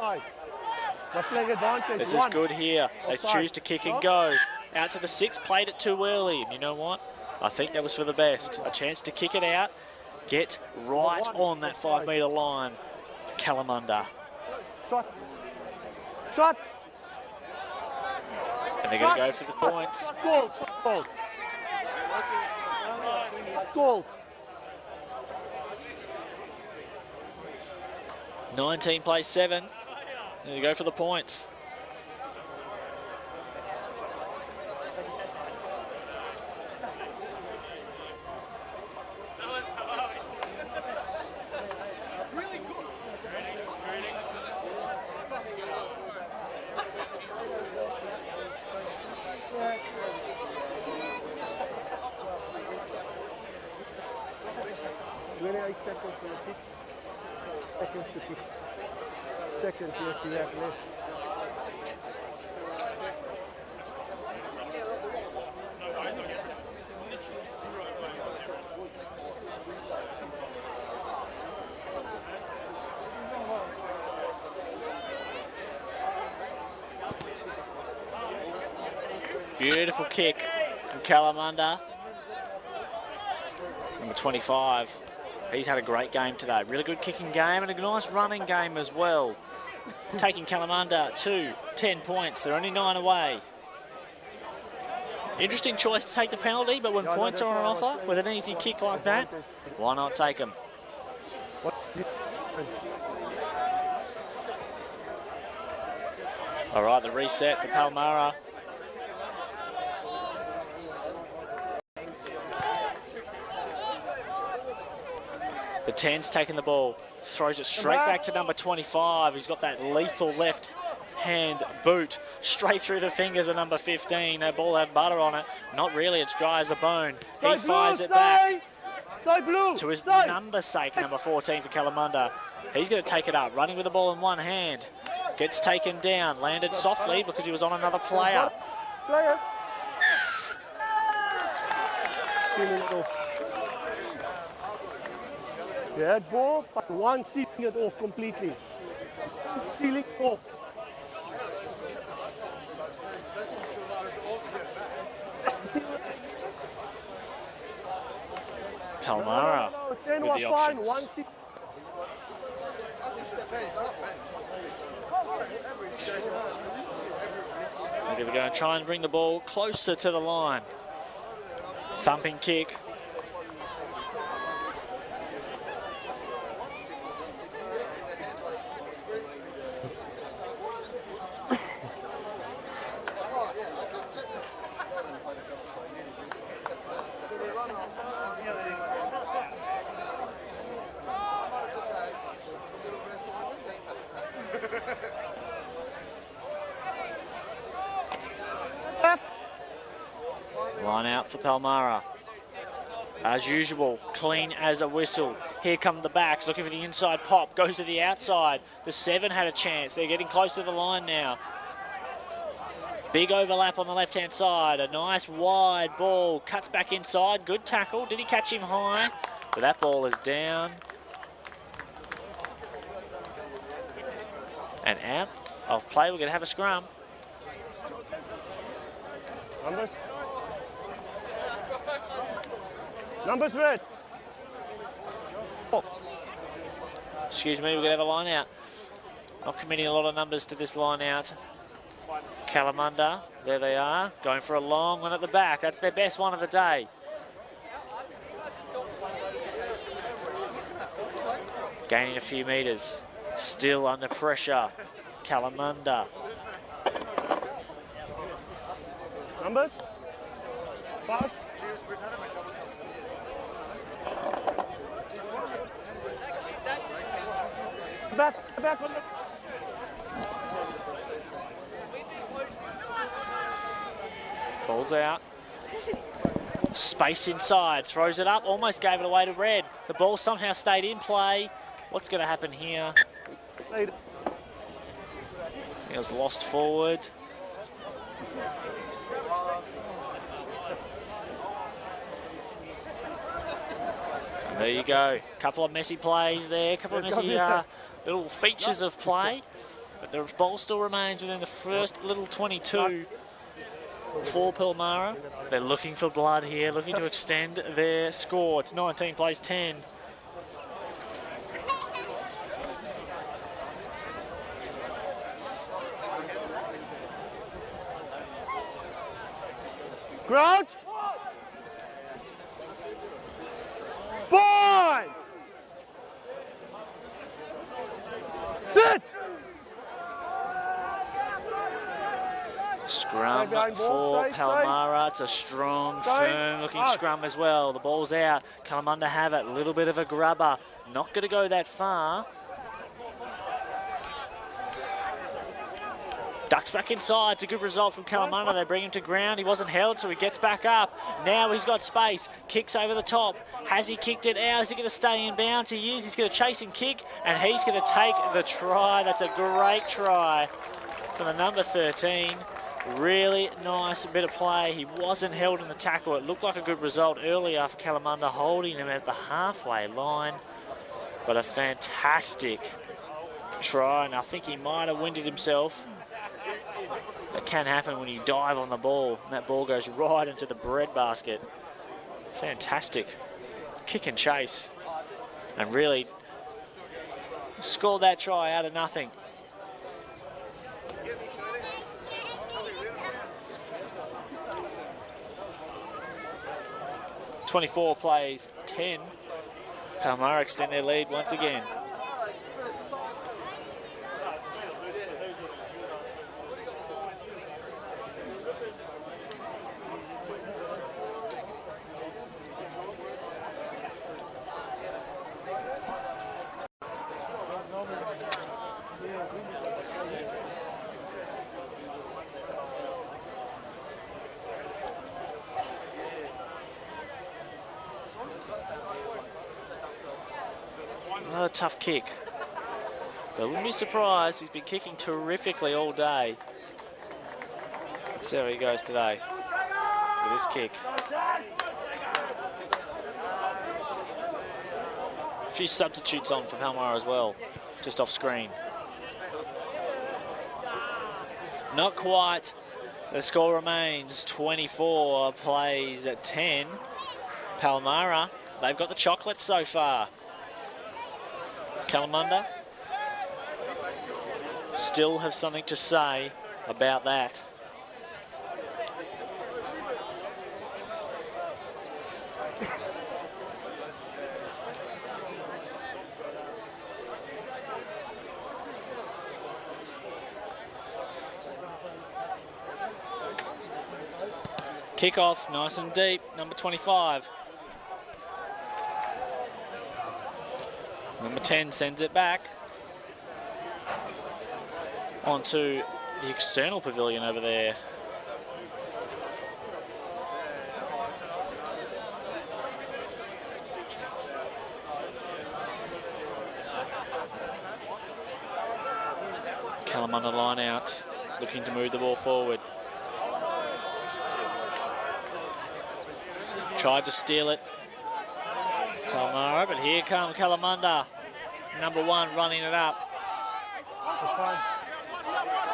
This is good here. They choose to kick and go. Out to the 6, played it too early. And you know what? I think that was for the best. A chance to kick it out, get right on that 5 metre line. Kalamunda. Shot. And they're going to go for the points. Goal. 19 plays 7. There you go for the points. Seconds, yes, we have left. Beautiful kick from Kalamunda. Number 25. He's had a great game today. Really good kicking game and a nice running game as well. Taking Kalamunda to 10 points. They're only 9 away. Interesting choice to take the penalty, but when points are on offer with an easy kick like that, why not take them? All right, the reset for Palmyra. The 10's taking the ball, throws it straight back to number 25. He's got that lethal left hand boot straight through the fingers of number 15. That ball had butter on it. Not really, it's dry as a bone. He fires it back to his number's sake, number 14 for Kalamunda. He's going to take it up, running with the ball in one hand. Gets taken down, landed softly because he was on another player. Sealing it off. Yeah, ball, but one sealing it off completely. Stealing it off. Palmyra No, 10 with was the fine, options. one seat. They're going to go and try and bring the ball closer to the line. Thumping kick. Line out for Palmyra. As usual, clean as a whistle. Here come the backs, looking for the inside pop. Goes to the outside. The 7 had a chance. They're getting close to the line now. Big overlap on the left-hand side. A nice wide ball. Cuts back inside. Good tackle. Did he catch him high? But that ball is down. And out of play. We're going to have a scrum. Numbers. Numbers red. Excuse me, we're going to have a line out. Not committing a lot of numbers to this line out. Kalamunda, there they are, going for a long one at the back. That's their best one of the day. Gaining a few metres. Still under pressure. Kalamunda. Numbers. 5. Back on the... Ball's out. Space inside, throws it up, almost gave it away to Red. The ball somehow stayed in play. What's going to happen here? It was lost forward. And there you go. Couple of messy plays there, couple of messy little features of play. But the ball still remains within the first little 22 for Palmyra. They're looking for blood here, looking to extend their score. It's 19 plays 10. Crouch. Bind. Sit. Scrum for Palmyra. It's a strong, firm-looking scrum as well. The ball's out. Kalamunda have it. A little bit of a grubber. Not going to go that far. Ducks back inside. It's a good result from Kalamunda. They bring him to ground. He wasn't held, so he gets back up. Now he's got space. Kicks over the top. Has he kicked it out? Is he going to stay in bounds? He is. He's going to chase and kick, and he's going to take the try. That's a great try for the number 13. Really nice bit of play. He wasn't held in the tackle. It looked like a good result earlier for Kalamunda, holding him at the halfway line. But a fantastic try, and I think he might have winded himself. That can happen when you dive on the ball, and that ball goes right into the breadbasket. Fantastic kick and chase, and really scored that try out of nothing. (24 plays 10). Palmyra extend their lead once again. Another tough kick. But I wouldn't be surprised. He's been kicking terrifically all day. Let's see how he goes today with this kick. A few substitutes on for Palmyra as well, just off screen. Not quite. The score remains 24, plays at 10. Palmyra, they've got the chocolates so far. Kalamunda still have something to say about that. Kick-off, nice and deep, number 25. Number 10 sends it back onto the external pavilion over there. Kalamunda line out, looking to move the ball forward. Tried to steal it, Palmyra, but here comes Kalamunda. Number 1 running it up.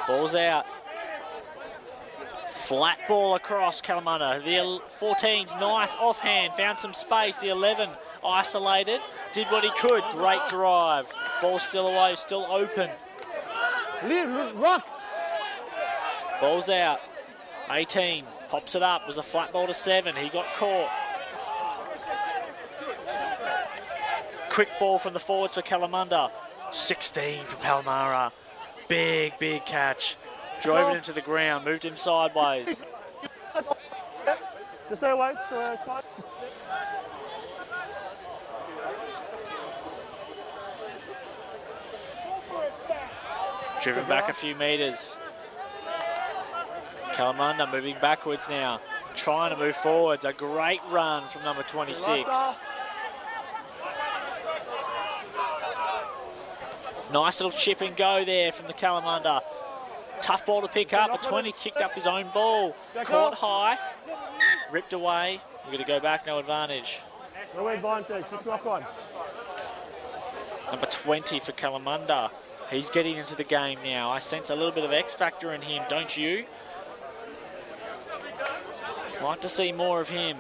Ball's out. Flat ball across Kalamunda. The 14's nice offhand, found some space. The 11 isolated, did what he could. Great drive. Ball still away, still open. Rock. Ball's out. 18 pops it up. Was a flat ball to 7. He got caught. Quick ball from the forwards for Kalamunda. 16 for Palmyra. Big, big catch. Drove it into the ground, moved him sideways. Just stay away, it's fine. Driven back a few metres. Kalamunda moving backwards now, trying to move forwards. A great run from number 26. Nice little chip and go there from the Kalamunda. Tough ball to pick up. A 20 kicked up his own ball. Caught high, ripped away. We're going to go back, no advantage. No advantage, just knock on. Number 20 for Kalamunda. He's getting into the game now. I sense a little bit of X factor in him, don't you? Like to see more of him.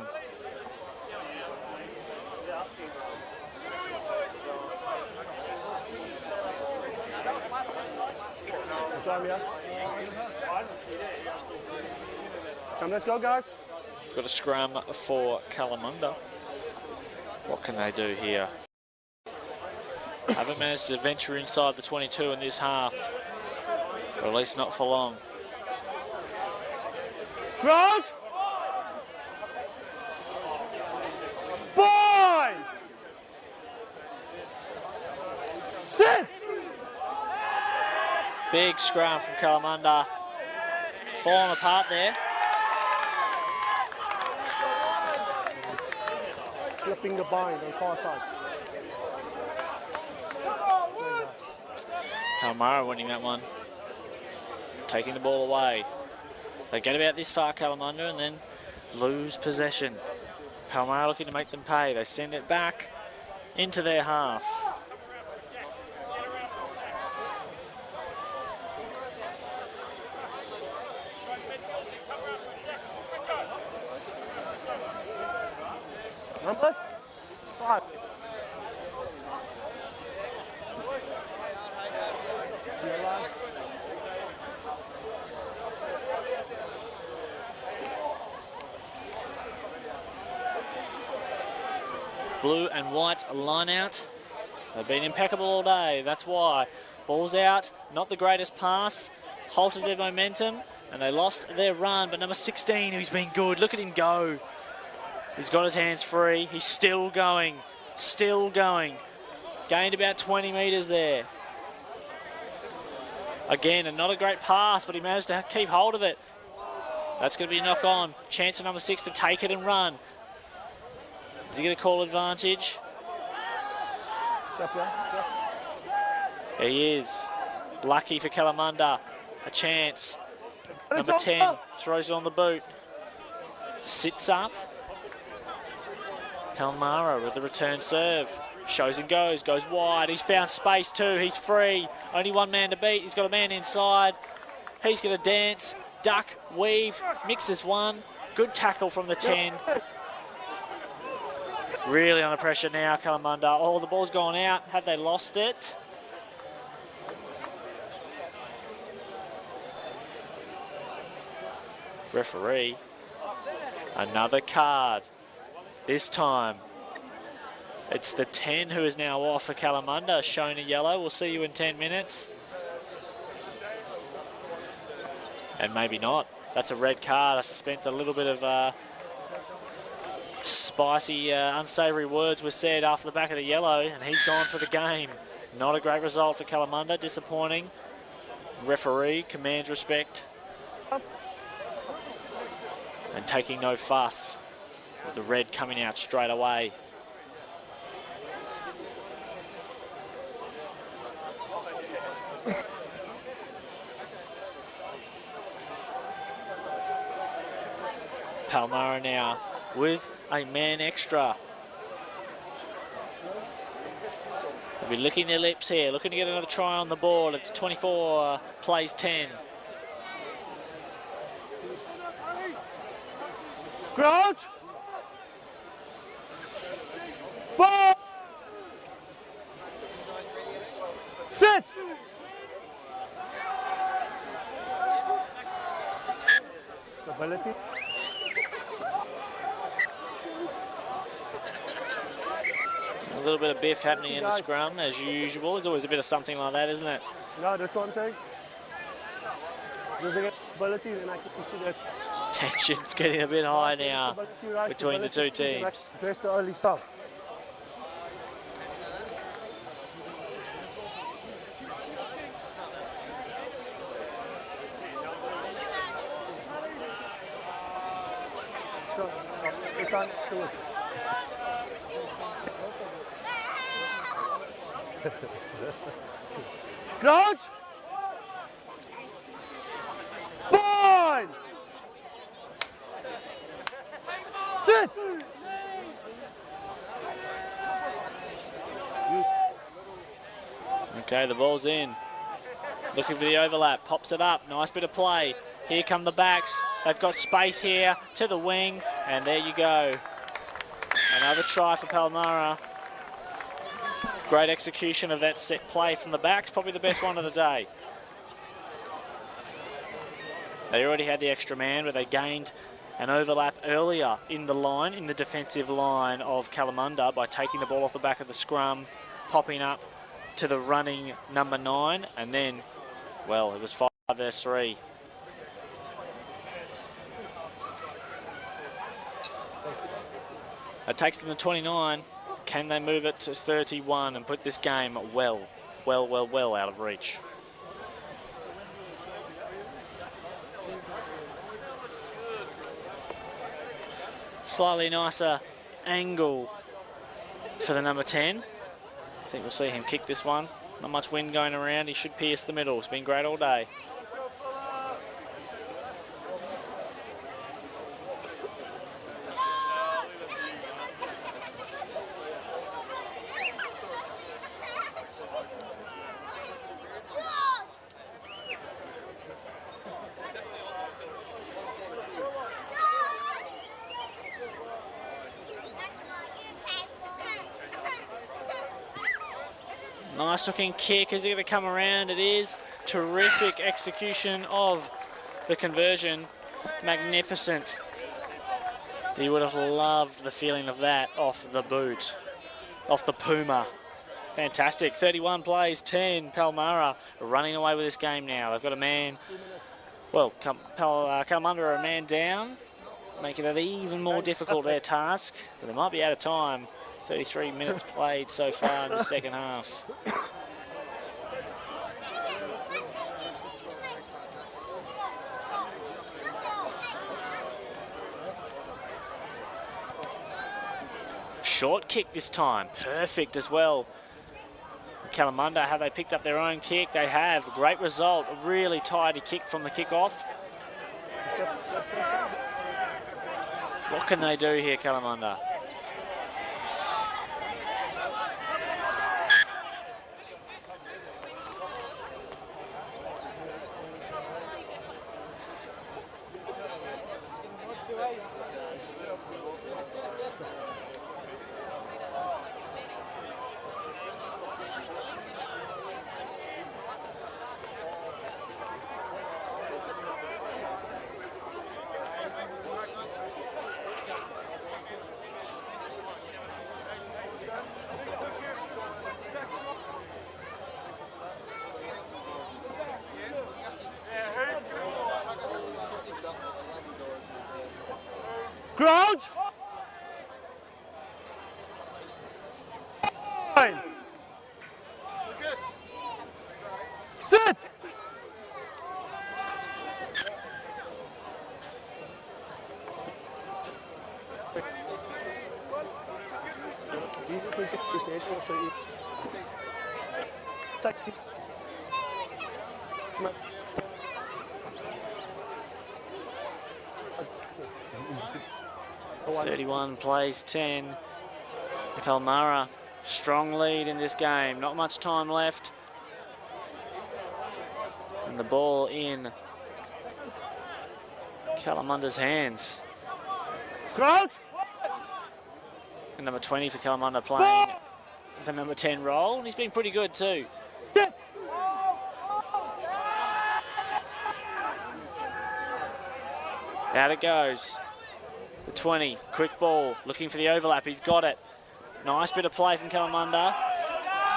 Come, let's go, guys. Got a scrum for Kalamunda. What can they do here? Haven't managed to venture inside the 22 in this half, or at least not for long. Crouch! Boy! Sit! Big scrum from Kalamunda. Falling apart there. Flipping the bind on far side. Palmyra winning that one. Taking the ball away. They get about this far, Kalamunda, and then lose possession. Palmyra looking to make them pay. They send it back into their half. Numbers? 5. Blue and white line out. They've been impeccable all day. That's why. Ball's out. Not the greatest pass. Halted their momentum and they lost their run. But number 16, who's been good. Look at him go. He's got his hands free. He's still going. Still going. Gained about 20 metres there. Again, and not a great pass, but he managed to keep hold of it. That's going to be a knock on. Chance for number 6 to take it and run. Is he going to call advantage? He is. Lucky for Kalamunda. A chance. Number 10 throws it on the boot. Sits up. Palmyra with the return serve. Shows and goes. Goes wide. He's found space too. He's free. Only one man to beat. He's got a man inside. He's going to dance. Duck. Weave. Mixes one. Good tackle from the 10. Really under pressure now, Kalamunda. Oh, the ball's gone out. Have they lost it? Referee. Another card. This time, it's the 10 who is now off for Kalamunda, shown a yellow. We'll see you in 10 minutes. And maybe not. That's a red card. I suspect a little bit of spicy, unsavoury words were said after the back of the yellow, and he's gone for the game. Not a great result for Kalamunda. Disappointing. Referee commands respect. And taking no fuss, with the red coming out straight away. Palmyra now with a man extra. They'll be licking their lips here, looking to get another try on the board. It's 24 plays 10. Crouch! Ball! Sit! Stability. A little bit of biff happening in the scrum, as usual. There's always a bit of something like that, isn't it? No, that's what I'm saying. There's a stability, then I can see that. Tension's getting a bit high now between the two teams. Best the early stuff. You can't do it. Crouch! Fine! Sit! Okay, the ball's in. Looking for the overlap. Pops it up. Nice bit of play. Here come the backs. They've got space here to the wing. And there you go. Another try for Palmyra. Great execution of that set play from the backs. Probably the best one of the day. They already had the extra man, but they gained an overlap earlier in the line, in the defensive line of Kalamunda, by taking the ball off the back of the scrum, popping up to the running number 9, and then, well, it was 5 versus 3. It takes them to 29. Can they move it to 31 and put this game well out of reach? Slightly nicer angle for the number 10. I think we'll see him kick this one. Not much wind going around. He should pierce the middle. It's been great all day. Nice looking kick. Is he going to come around? It is. Terrific execution of the conversion. Magnificent. He would have loved the feeling of that off the boot, off the Puma. Fantastic. 31 plays, 10. Palmyra running away with this game now. They've got a man. Well, Kalamunda are a man down, making it even more difficult their task. But they might be out of time. 33 minutes played so far in the second half. short kick this time. Perfect as well. Kalamunda, have they picked up their own kick? They have. Great result. A really tidy kick from the kick-off. What can they do here, Kalamunda? Crouch! Fine. Sit! Take 31 plays 10. Palmyra, strong lead in this game. Not much time left. And the ball in Kalamunda's hands. Crouch! And number 20 for Kalamunda playing the number 10 role. And he's been pretty good too. Sit! Out it goes. The 20, quick ball, looking for the overlap. He's got it. Nice bit of play from Kalamunda,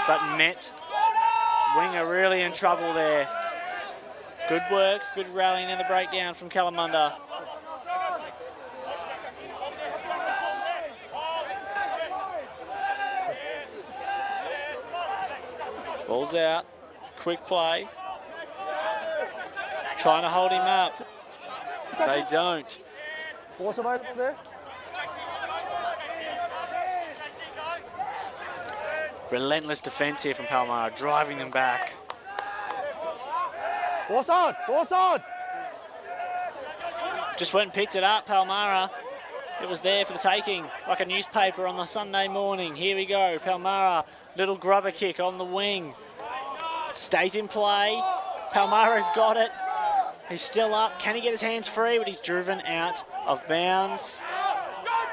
but Met. Winger really in trouble there. Good work, good rallying in the breakdown from Kalamunda. Ball's out, quick play. Trying to hold him up. They don't. What's available there? Relentless defence here from Palmyra, driving them back. Force on! Force on! Just went and picked it up, Palmyra. It was there for the taking, like a newspaper on the Sunday morning. Here we go, Palmyra, little grubber kick on the wing. Stays in play. Palmyra's got it. He's still up. Can he get his hands free? But he's driven out of bounds.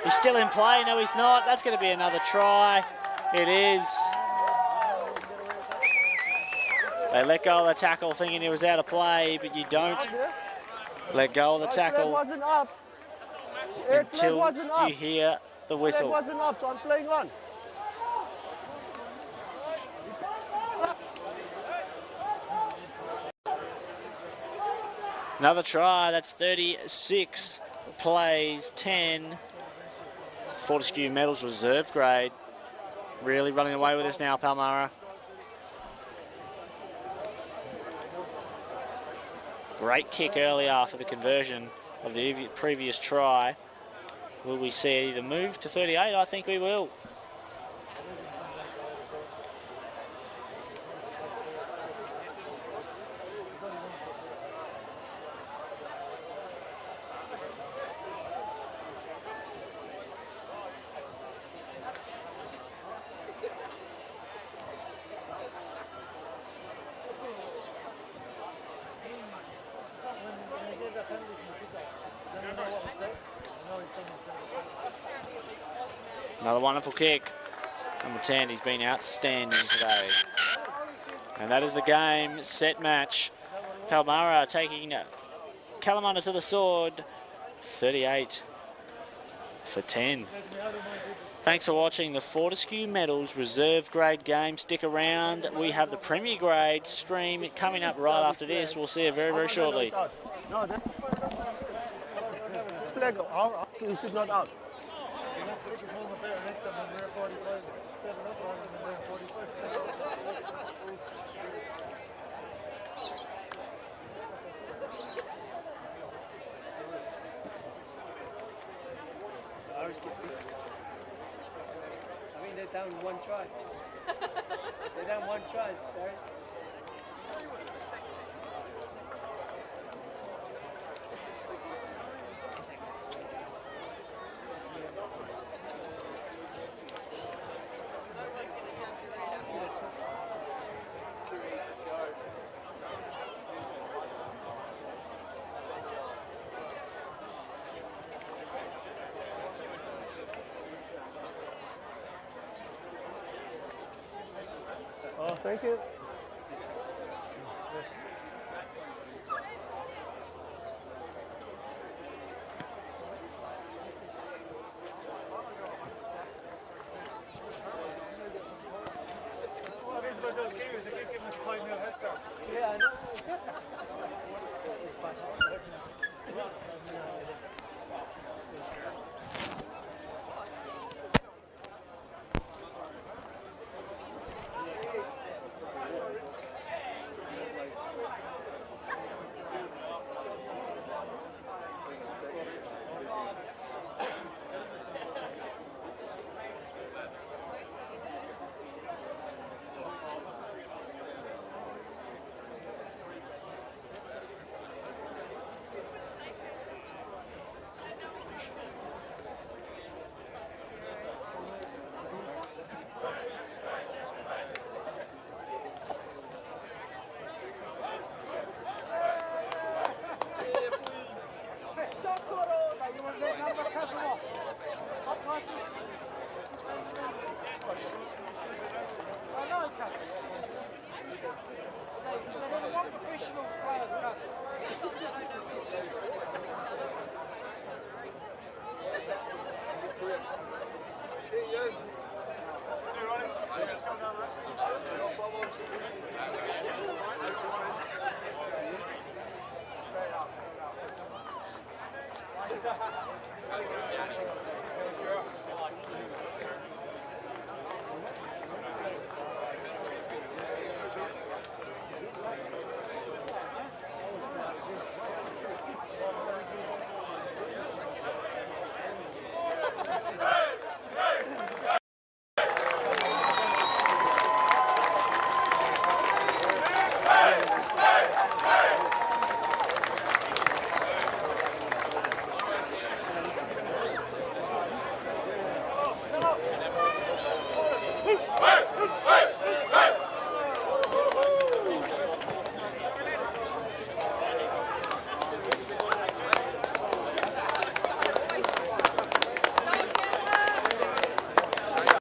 He's still in play. No, he's not. That's going to be another try. It is. They let go of the tackle thinking he was out of play, but you don't let go of the tackle Wasn't up. until Wasn't up. you hear the It whistle. wasn't up, so I'm playing on. Another try. That's 36 plays, 10. Fortescue Medals reserve grade. Really running away with this now, Palmyra. Great kick earlier for the conversion of the previous try. Will we see the move to 38? I think we will. Another wonderful kick. Number 10, he's been outstanding today. And that is the game, set match. Palmyra taking Kalamunda to the sword. 38 for 10. Thanks for watching the Fortescue Medals reserve grade game. Stick around. We have the Premier Grade stream coming up right after this. We'll see you very, very shortly. No, that's flag out. Is it not out? They're down one try. They're down one try, Barry. Oh, thank you.